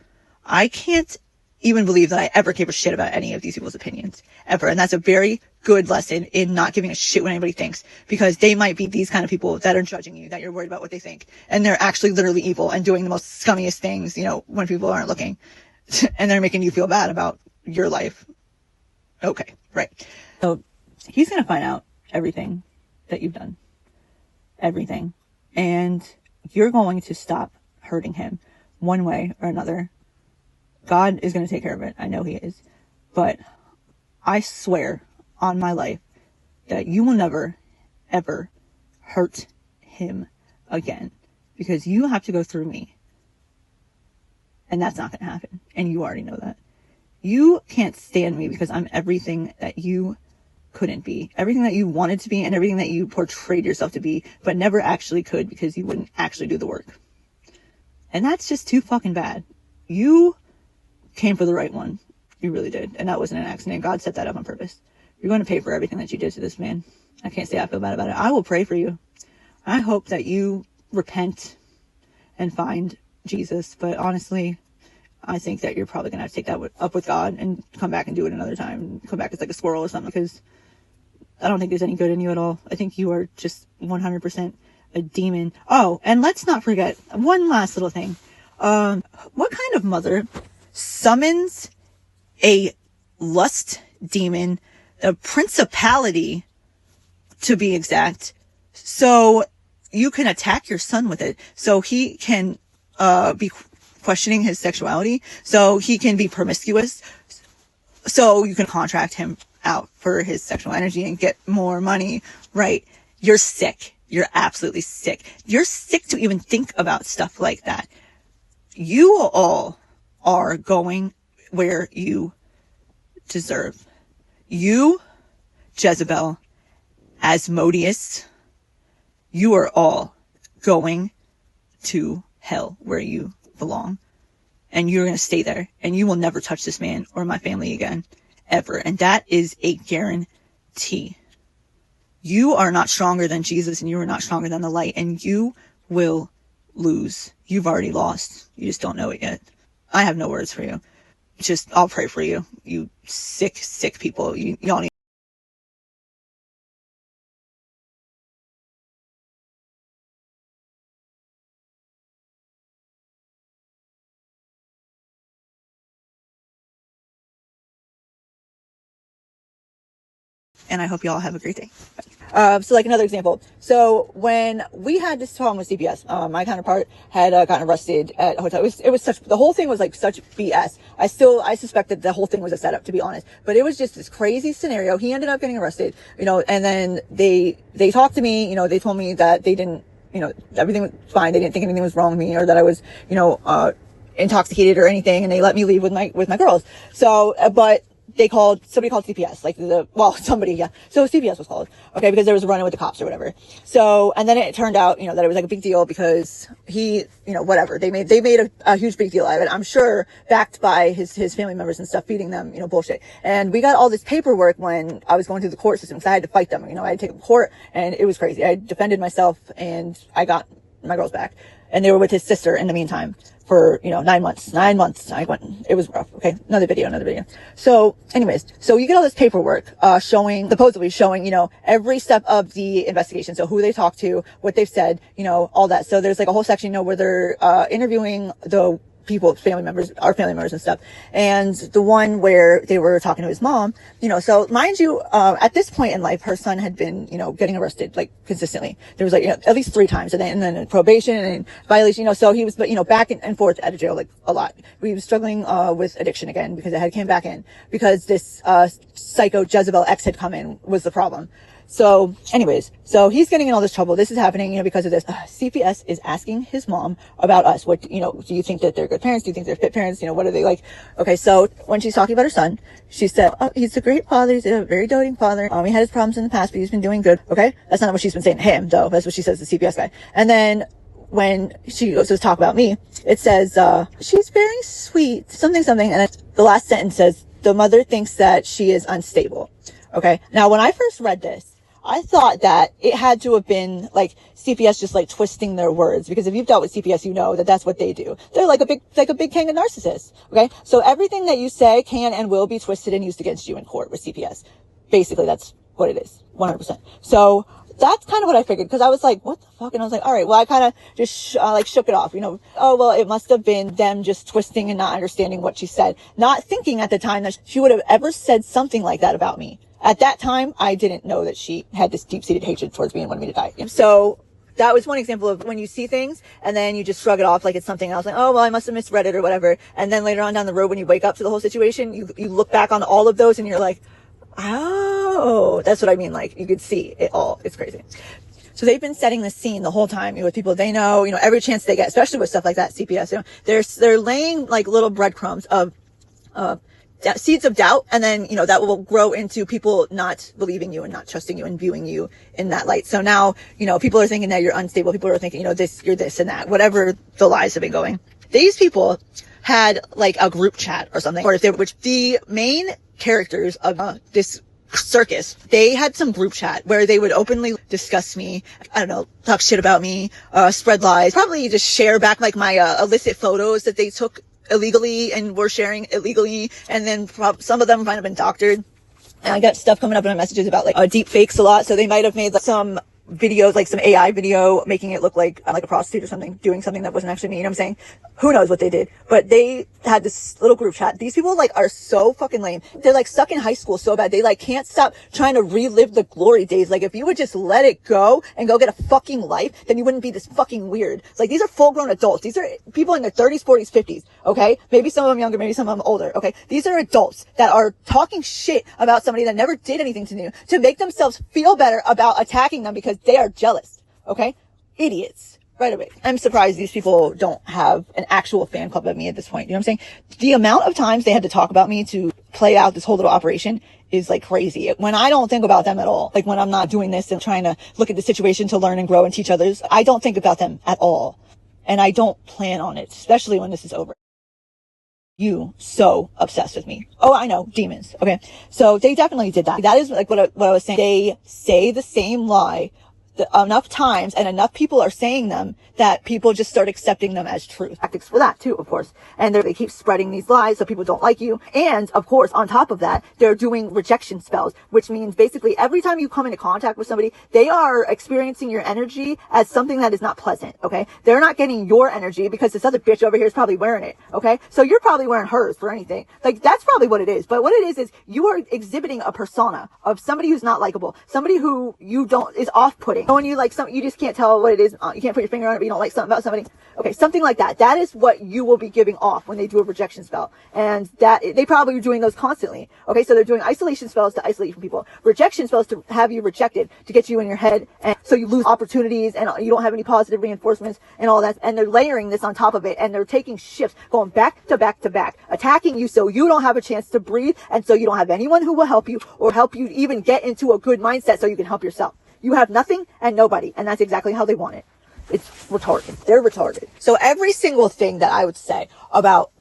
A: I can't even believe that I ever gave a shit about any of these people's opinions, ever. And that's a very good lesson in not giving a shit what anybody thinks, because they might be these kind of people that are judging you, that you're worried about what they think. And they're actually literally evil and doing the most scummiest things, you know, when people aren't looking. And they're making you feel bad about your life. Okay, right. So he's going to find out everything that you've done. Everything. And you're going to stop hurting him one way or another. God is going to take care of it. I know he is. But I swear on my life that you will never, ever hurt him again, because you have to go through me. And that's not going to happen. And you already know that. You can't stand me because I'm everything that you couldn't be. Everything that you wanted to be and everything that you portrayed yourself to be, but never actually could because you wouldn't actually do the work. And that's just too fucking bad. You came for the right one. You really did. And that wasn't an accident. God set that up on purpose. You're going to pay for everything that you did to this man. I can't say I feel bad about it. I will pray for you. I hope that you repent and find Jesus, but honestly, I think that you're probably going to have to take that up with God and come back and do it another time. Come back as like a squirrel or something, because I don't think there's any good in you at all. I think you are just 100% a demon. Oh, and let's not forget one last little thing. What kind of mother summons a lust demon, a principality to be exact, so you can attack your son with it, so he can be questioning his sexuality, so he can be promiscuous, so you can contract him out for his sexual energy and get more money, right? You're sick. You're absolutely sick. You're sick to even think about stuff like that. You all are going where you deserve. You, Jezebel, Asmodeus, you are all going to hell where you belong. And you're going to stay there. And you will never touch this man or my family again. Ever. And that is a guarantee. You are not stronger than Jesus, and you are not stronger than the light. And you will lose. You've already lost. You just don't know it yet. I have no words for you. I'll pray for you. You sick, sick people. Y'all need and I hope you all have a great day. So like another example. So when we had this problem with CPS, my counterpart had gotten arrested at a hotel. It was the whole thing was like such BS. I suspected the whole thing was a setup, to be honest, but it was just this crazy scenario. He ended up getting arrested, and then they talked to me, they told me that they didn't, everything was fine. They didn't think anything was wrong with me, or that I was, intoxicated or anything. And they let me leave with my girls. So, but somebody called CPS, somebody, yeah. So CPS was called, okay, because there was a run-in with the cops or whatever. So, and then it turned out, that it was like a big deal because he, whatever, they made a huge big deal out of it. I'm sure backed by his family members and stuff, feeding them, bullshit. And we got all this paperwork when I was going through the court system, because I had to fight them, I had to take them to court, and it was crazy. I defended myself, and I got my girls back, and they were with his sister in the meantime for 9 months. It was rough. Okay, another video. So anyways, so you get all this paperwork supposedly showing every step of the investigation, so who they talked to, what they've said, all that. So there's like a whole section where they're interviewing the people, our family members and stuff. And the one where they were talking to his mom, so mind you, at this point in life, her son had been, getting arrested like consistently. There was like, at least 3 times, and then probation and violation, so he was, back and forth out of jail, like a lot. He was struggling, with addiction again, because it had came back in, because this, psycho Jezebel X had come in, was the problem. So anyways, so he's getting in all this trouble. This is happening, you know, because of this. CPS is asking his mom about us. What, you know, do you think that they're good parents? Do you think they're fit parents? You know, what are they like? Okay. So when she's talking about her son, she said, oh, he's a great father. He's a very doting father. He had his problems in the past, but he's been doing good. Okay. That's not what she's been saying to him, though. That's what she says to the CPS guy. And then when she goes to talk about me, it says, she's very sweet, something. And the last sentence says, the mother thinks that she is unstable. Okay. Now, when I first read this, I thought that it had to have been like CPS just like twisting their words, because if you've dealt with CPS, you know that that's what they do. They're like a big king of narcissists. Okay. So everything that you say can and will be twisted and used against you in court with CPS. Basically, that's what it is. 100%. So that's kind of what I figured, because I was like, what the fuck? And I was like, all right, well, I kind of just shook it off, you know. Oh, well, it must have been them just twisting and not understanding what she said, not thinking at the time that she would have ever said something like that about me. At that time, I didn't know that she had this deep-seated hatred towards me and wanted me to die. So that was one example of when you see things and then you just shrug it off like it's something else, like, oh, well, I must have misread it or whatever. And then later on down the road, when you wake up to the whole situation, you look back on all of those and you're like, oh, that's what I mean. Like, you could see it all. It's crazy. So they've been setting the scene the whole time, you know, with people they know, you know, every chance they get, especially with stuff like that, CPS, you know, they're laying like little breadcrumbs of seeds of doubt, and then, you know, that will grow into people not believing you and not trusting you and viewing you in that light. So now, you know, people are thinking that you're unstable. People are thinking, you know, you're this and that, whatever the lies have been going. These people had like a group chat or something, which the main characters of this circus, they had some group chat where they would openly discuss me, I don't know, talk shit about me, spread lies, probably just share back like my illicit photos that they took illegally and were sharing illegally, and then some of them might have been doctored. And I got stuff coming up in my messages about like deep fakes a lot, so they might have made like some videos, like some AI video, making it look like I'm like a prostitute or something, doing something that wasn't actually me. You know what I'm saying? Who knows what they did? But they had this little group chat. These people like are so fucking lame. They're like stuck in high school so bad. They like can't stop trying to relive the glory days. Like, if you would just let it go and go get a fucking life, then you wouldn't be this fucking weird. It's like, these are full grown adults. These are people in their 30s, 40s, 50s. Okay. Maybe some of them younger, maybe some of them older. Okay. These are adults that are talking shit about somebody that never did anything to you to make themselves feel better about attacking them because they are jealous. Okay. Idiots. Right away. I'm surprised these people don't have an actual fan club of me at this point. You know what I'm saying? The amount of times they had to talk about me to play out this whole little operation is like crazy. When I don't think about them at all, like when I'm not doing this and trying to look at the situation to learn and grow and teach others, I don't think about them at all. And I don't plan on it, especially when this is over. You so obsessed with me. Oh, I know, demons. Okay. So they definitely did that. That is like what I was saying. They say the same lie enough times, and enough people are saying them that people just start accepting them as truth. Tactics for that too, of course. And they keep spreading these lies so people don't like you. And of course, on top of that, they're doing rejection spells, which means basically every time you come into contact with somebody, they are experiencing your energy as something that is not pleasant. Okay. They're not getting your energy because this other bitch over here is probably wearing it. Okay. So you're probably wearing hers for anything. Like, that's probably what it is. But what it is you are exhibiting a persona of somebody who's not likable, somebody who is off-putting. When you like something, you just can't tell what it is. You can't put your finger on it, but you don't like something about somebody. Okay, something like that. That is what you will be giving off when they do a rejection spell. And that they probably are doing those constantly. Okay, so they're doing isolation spells to isolate you from people, rejection spells to have you rejected, to get you in your head, and so you lose opportunities and you don't have any positive reinforcements and all that. And they're layering this on top of it, and they're taking shifts, going back to back to back, attacking you so you don't have a chance to breathe, and so you don't have anyone who will help you or help you even get into a good mindset so you can help yourself. You have nothing and nobody, and that's exactly how they want it. It's retarded. They're retarded. So every single thing that I would say about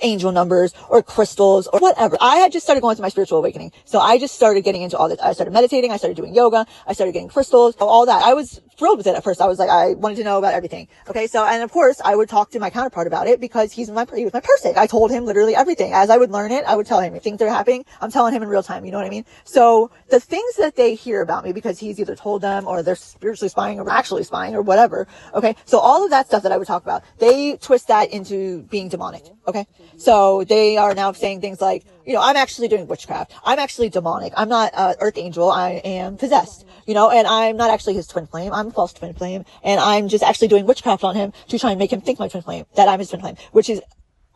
A: angel numbers or crystals or whatever, I had just started going through my spiritual awakening. So I just started getting into all this. I started meditating. I started doing yoga. I started getting crystals, all that. I was thrilled with it at first. I was like, I wanted to know about everything. Okay. So, and of course I would talk to my counterpart about it because he was my person. I told him literally everything. As I would learn it, I would tell him things that are happening. I'm telling him in real time. You know what I mean? So the things that they hear about me because he's either told them or they're spiritually spying or actually spying or whatever. Okay. So all of that stuff that I would talk about, they twist that into being demonic. Okay. So they are now saying things like, you know, I'm actually doing witchcraft. I'm actually demonic. I'm not earth angel. I am possessed, you know, and I'm not actually his twin flame. I'm a false twin flame. And I'm just actually doing witchcraft on him to try and make him think my twin flame, that I'm his twin flame, which is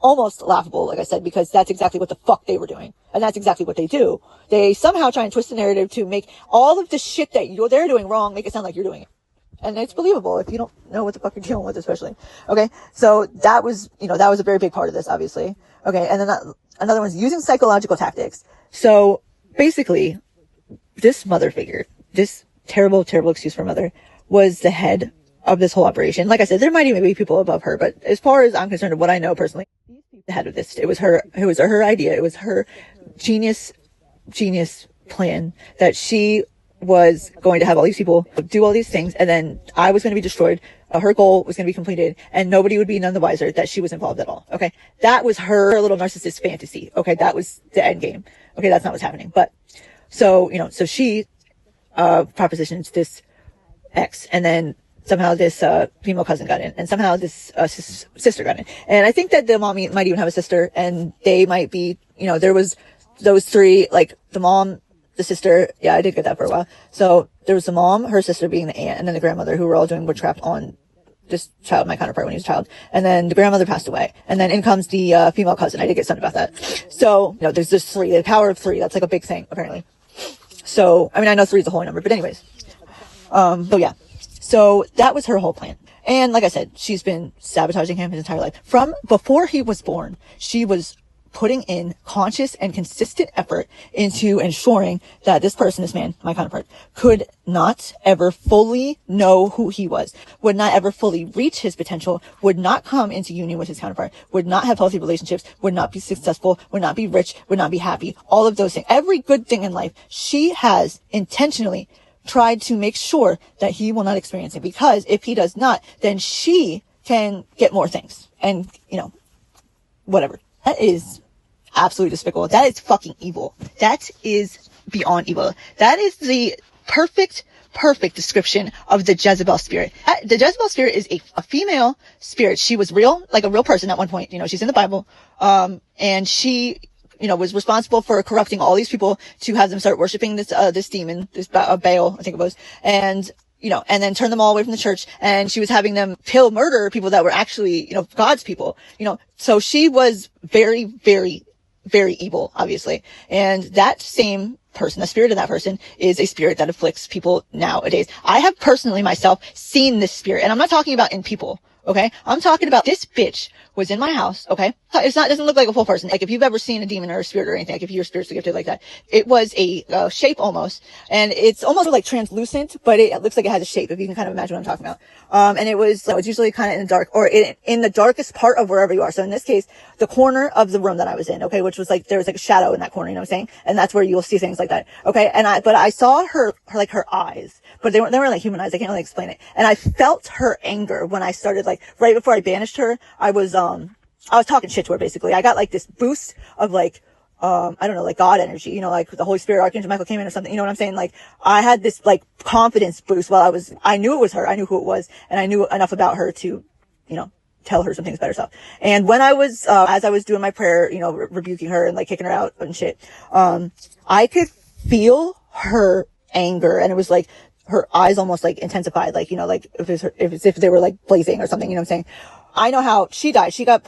A: almost laughable, like I said, because that's exactly what the fuck they were doing. And that's exactly what they do. They somehow try and twist the narrative to make all of the shit that they're doing wrong, make it sound like you're doing it. And it's believable if you don't know what the fuck you're dealing with, especially. Okay. So that was, that was a very big part of this, obviously. Okay. And then another one's using psychological tactics. So basically, this mother figure, this terrible, terrible excuse for mother, was the head of this whole operation. Like I said, there might even be people above her, but as far as I'm concerned, of what I know personally, the head of this, it was her idea. It was her genius plan that she was going to have all these people do all these things, and then I was going to be destroyed. Her goal was going to be completed, and nobody would be none the wiser that she was involved at all. Okay. That was her little narcissist fantasy. Okay. That was the end game. Okay. That's not what's happening. But so, so she, propositioned this X, and then somehow this, female cousin got in, and somehow this, sister got in. And I think that the mom might even have a sister, and they might be, there was those three, like the mom, the sister. Yeah, I did get that for a while. So there was the mom, her sister being the aunt, and then the grandmother, who were all doing witchcraft on this child, my counterpart, when he was a child. And then the grandmother passed away. And then in comes the, female cousin. I did get something about that. So, there's this three, the power of three. That's like a big thing, apparently. So, I mean, I know three is a whole number, but anyways. So yeah. So that was her whole plan. And like I said, she's been sabotaging him his entire life. From before he was born, she was putting in conscious and consistent effort into ensuring that this person, this man, my counterpart, could not ever fully know who he was, would not ever fully reach his potential, would not come into union with his counterpart, would not have healthy relationships, would not be successful, would not be rich, would not be happy. All of those things, every good thing in life, she has intentionally tried to make sure that he will not experience it, because if he does not, then she can get more things and, whatever. That is absolutely despicable. That is fucking evil. That is beyond evil. That is the perfect description of the Jezebel spirit. The Jezebel spirit is a female spirit. She was real, like a real person at one point. She's in the Bible. And she, was responsible for corrupting all these people to have them start worshiping this demon, this Baal, I think it was. And, and then turn them all away from the church. And she was having them murder people that were actually, God's people, so she was very, very, very evil, obviously. And that same person, the spirit of that person, is a spirit that afflicts people nowadays. I have personally myself seen this spirit, and I'm not talking about in people. Okay. I'm talking about this bitch was in my house. Okay. It doesn't look like a full person. Like if you've ever seen a demon or a spirit or anything, like if you're spiritually gifted like that, it was a shape almost, and it's almost like translucent, but it looks like it has a shape, if you can kind of imagine what I'm talking about. And it was usually kind of in the dark, or in the darkest part of wherever you are. So in this case, the corner of the room that I was in, okay, which was like, there was like a shadow in that corner, you know what I'm saying? And that's where you'll see things like that. Okay. But I saw her eyes, but they weren't like human eyes. I can't really explain it. And I felt her anger when I started, like, right before I banished her, I was talking shit to her, basically. I got like this boost of like, I don't know, like God energy, like the Holy Spirit, Archangel Michael came in or something, you know what I'm saying? Like, I had this like confidence boost while I knew it was her, I knew who it was, and I knew enough about her to, tell her some things about herself. And when I was, as I was doing my prayer, rebuking her and like kicking her out and shit, I could feel her anger, and it was like, her eyes almost like intensified, like, like if they were like blazing or something, you know what I'm saying? I know how she died. She got,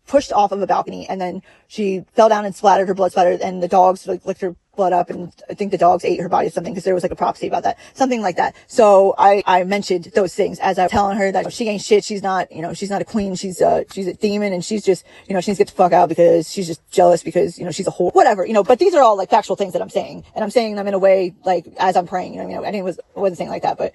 A: pushed off of a balcony, and then she fell down and splattered, her blood splattered, and the dogs like licked her blood up, and I think the dogs ate her body or something, because there was like a prophecy about that, something like that. So I mentioned those things as I was telling her that she ain't shit. She's not, she's not a queen. She's a demon, and she's just, she needs to get the fuck out because she's just jealous because, she's a whore, whatever, but these are all like factual things that I'm saying, and I'm saying them in a way, like, as I'm praying, I wasn't saying like that, but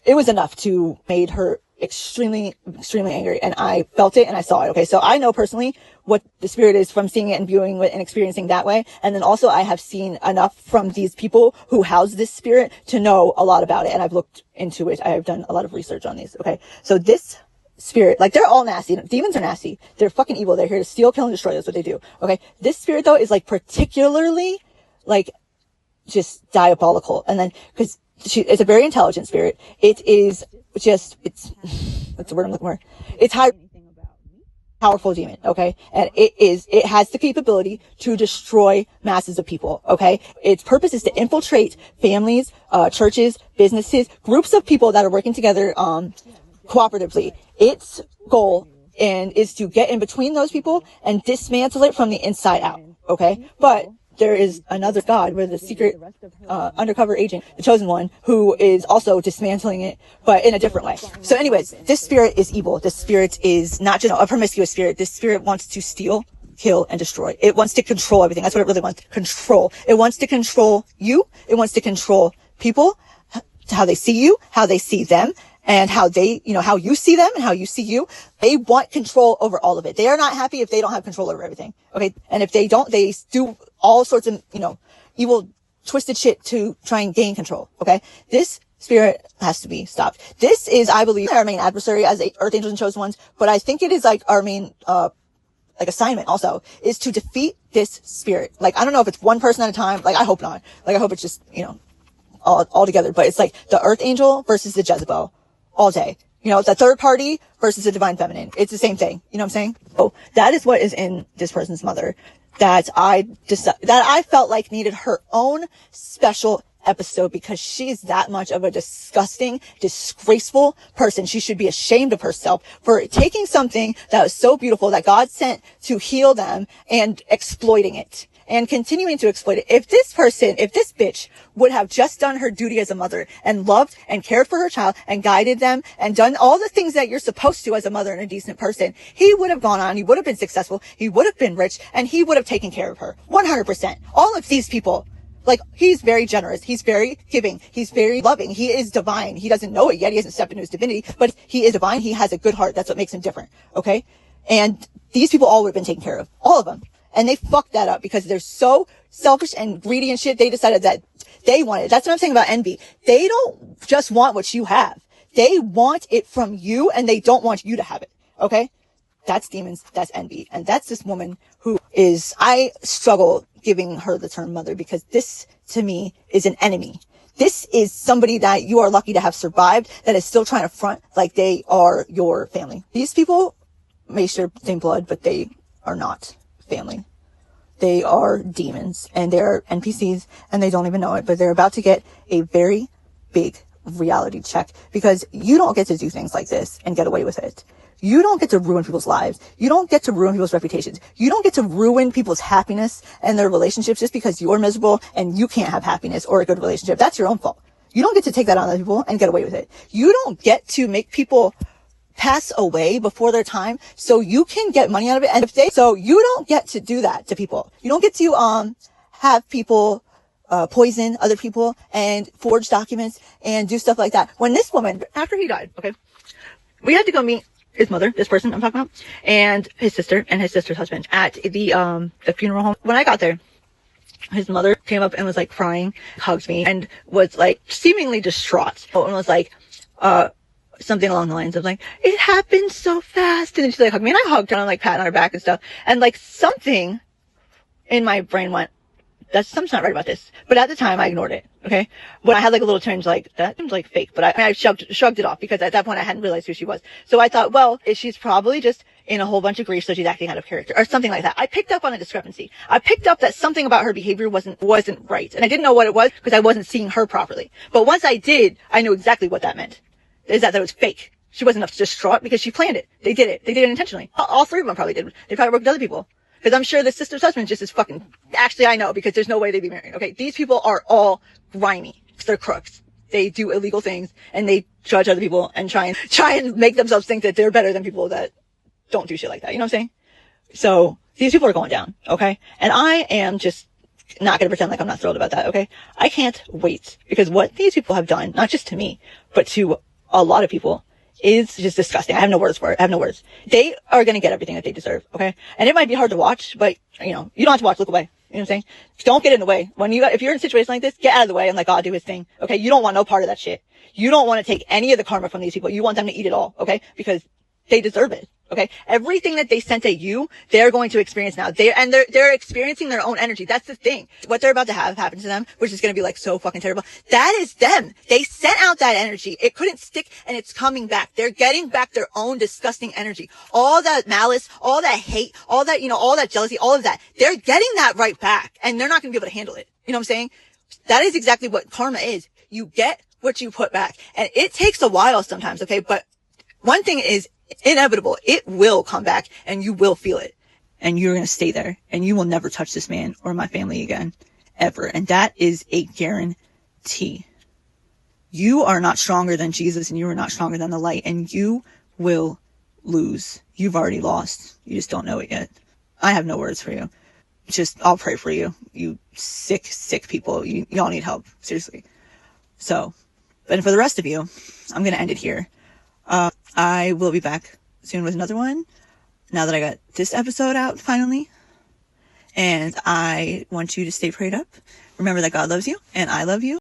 A: it was enough to made her extremely, extremely angry, and I felt it and I saw it. Okay. So I know personally what the spirit is from seeing it and viewing it and experiencing that way. And then also I have seen enough from these people who house this spirit to know a lot about it. And I've looked into it. I have done a lot of research on these. Okay. So this spirit, like, they're all nasty. Demons are nasty. They're fucking evil. They're here to steal, kill, and destroy. That's what they do. Okay. This spirit though is like particularly like just diabolical. And then, cause it's a very intelligent spirit. It is just, what's the word I'm looking for? It's high, powerful demon. Okay. And it has the capability to destroy masses of people. Okay. Its purpose is to infiltrate families, churches, businesses, groups of people that are working together, cooperatively. Its goal and is to get in between those people and dismantle it from the inside out. Okay. But there is another God, where the secret undercover agent, the chosen one, who is also dismantling it, but in a different way. So anyways, this spirit is evil. This spirit is not just a promiscuous spirit. This spirit wants to steal, kill, and destroy. It wants to control everything. That's what it really wants. Control. It wants to control you. It wants to control people, how they see you, how they see them, and how they, how you see them and how you see you. They want control over all of it. They are not happy if they don't have control over everything. Okay. And if they don't, they do all sorts of, evil, twisted shit to try and gain control. Okay. This spirit has to be stopped. This is, I believe, our main adversary as Earth Angels and Chosen Ones, but I think it is like our main, assignment also is to defeat this spirit. Like, I don't know if it's one person at a time. Like, I hope not. Like, I hope it's just, all together, but it's like the Earth Angel versus the Jezebel all day. It's a third party versus the divine feminine. It's the same thing. You know what I'm saying? Oh, that is what is in this person's mother that I felt like needed her own special episode, because she's that much of a disgusting, disgraceful person. She should be ashamed of herself for taking something that was so beautiful that God sent to heal them and exploiting it. And continuing to exploit it. If this bitch would have just done her duty as a mother and loved and cared for her child and guided them and done all the things that you're supposed to as a mother and a decent person, he would have gone on, he would have been successful, he would have been rich, and he would have taken care of her. 100%. All of these people, like, he's very generous, he's very giving, he's very loving, he is divine. He doesn't know it yet, he hasn't stepped into his divinity, but he is divine, he has a good heart, that's what makes him different, okay? And these people all would have been taken care of. All of them. And they fucked that up because they're so selfish and greedy and shit. They decided that they want it. That's what I'm saying about envy. They don't just want what you have. They want it from you, and they don't want you to have it. Okay? That's demons. That's envy. And that's this woman who is, I struggle giving her the term mother, because this to me is an enemy. This is somebody that you are lucky to have survived, that is still trying to front like they are your family. These people may share the same blood, but they are not family. They are demons, and they're NPCs, and they don't even know it, but they're about to get a very big reality check, because you don't get to do things like this and get away with it. You don't get to ruin people's lives. You don't get to ruin people's reputations. You don't get to ruin people's happiness and their relationships just because you're miserable and you can't have happiness or a good relationship. That's your own fault. You don't get to take that on other people and get away with it. You don't get to make people pass away before their time so you can get money out of it. And so you don't get to do that to people. You don't get to have people poison other people and forge documents and do stuff like that. When this woman, after he died, okay, we had to go meet his mother, this person I'm talking about, and his sister and his sister's husband at the funeral home. When I got there, his mother came up and was like crying, hugged me, and was like seemingly distraught, and was like something along the lines of like, it happened so fast. And then she like hugged me, and I hugged her and like patting on her back and stuff. And like something in my brain went, something's not right about this. But at the time I ignored it. Okay. When I had like a little twinge, like that seems like fake, but I shrugged it off, because at that point I hadn't realized who she was. So I thought, well, she's probably just in a whole bunch of grief, so she's acting out of character or something like that. I picked up on a discrepancy. I picked up that something about her behavior wasn't right. And I didn't know what it was because I wasn't seeing her properly. But once I did, I knew exactly what that meant. Is that it was fake. She wasn't distraught because she planned it. They did it. They did it intentionally. All three of them probably did. They probably worked with other people. Because I'm sure the sister's husband just is fucking, actually I know, because there's no way they'd be married. Okay. These people are all grimy. They're crooks. They do illegal things and they judge other people and try and make themselves think that they're better than people that don't do shit like that. You know what I'm saying? So these people are going down. Okay. And I am just not going to pretend like I'm not thrilled about that. Okay. I can't wait, because what these people have done, not just to me, but to a lot of people, is just disgusting. I have no words for it. I have no words. They are going to get everything that they deserve. Okay. And it might be hard to watch, but you don't have to watch. Look away. You know what I'm saying? Don't get in the way. If you're in a situation like this, get out of the way and let God do his thing. Okay. You don't want no part of that shit. You don't want to take any of the karma from these people. You want them to eat it all. Okay. Because they deserve it. Okay. Everything that they sent at you, they're going to experience now. They're experiencing their own energy. That's the thing. What they're about to have happen to them, which is going to be like so fucking terrible. That is them. They sent out that energy. It couldn't stick, and it's coming back. They're getting back their own disgusting energy. All that malice, all that hate, all that, all that jealousy, all of that. They're getting that right back, and they're not going to be able to handle it. You know what I'm saying? That is exactly what karma is. You get what you put back. And it takes a while sometimes. Okay. But one thing is, inevitable. It will come back and you will feel it. And you're going to stay there. And you will never touch this man or my family again. Ever. And that is a guarantee. You are not stronger than Jesus, and you are not stronger than the light. And you will lose. You've already lost. You just don't know it yet. I have no words for you. I'll pray for you. You sick people. Y'all need help. Seriously. So, but for the rest of you, I'm going to end it here. I will be back soon with another one, now that I got this episode out finally. And I want you to stay prayed up. Remember that God loves you and I love you.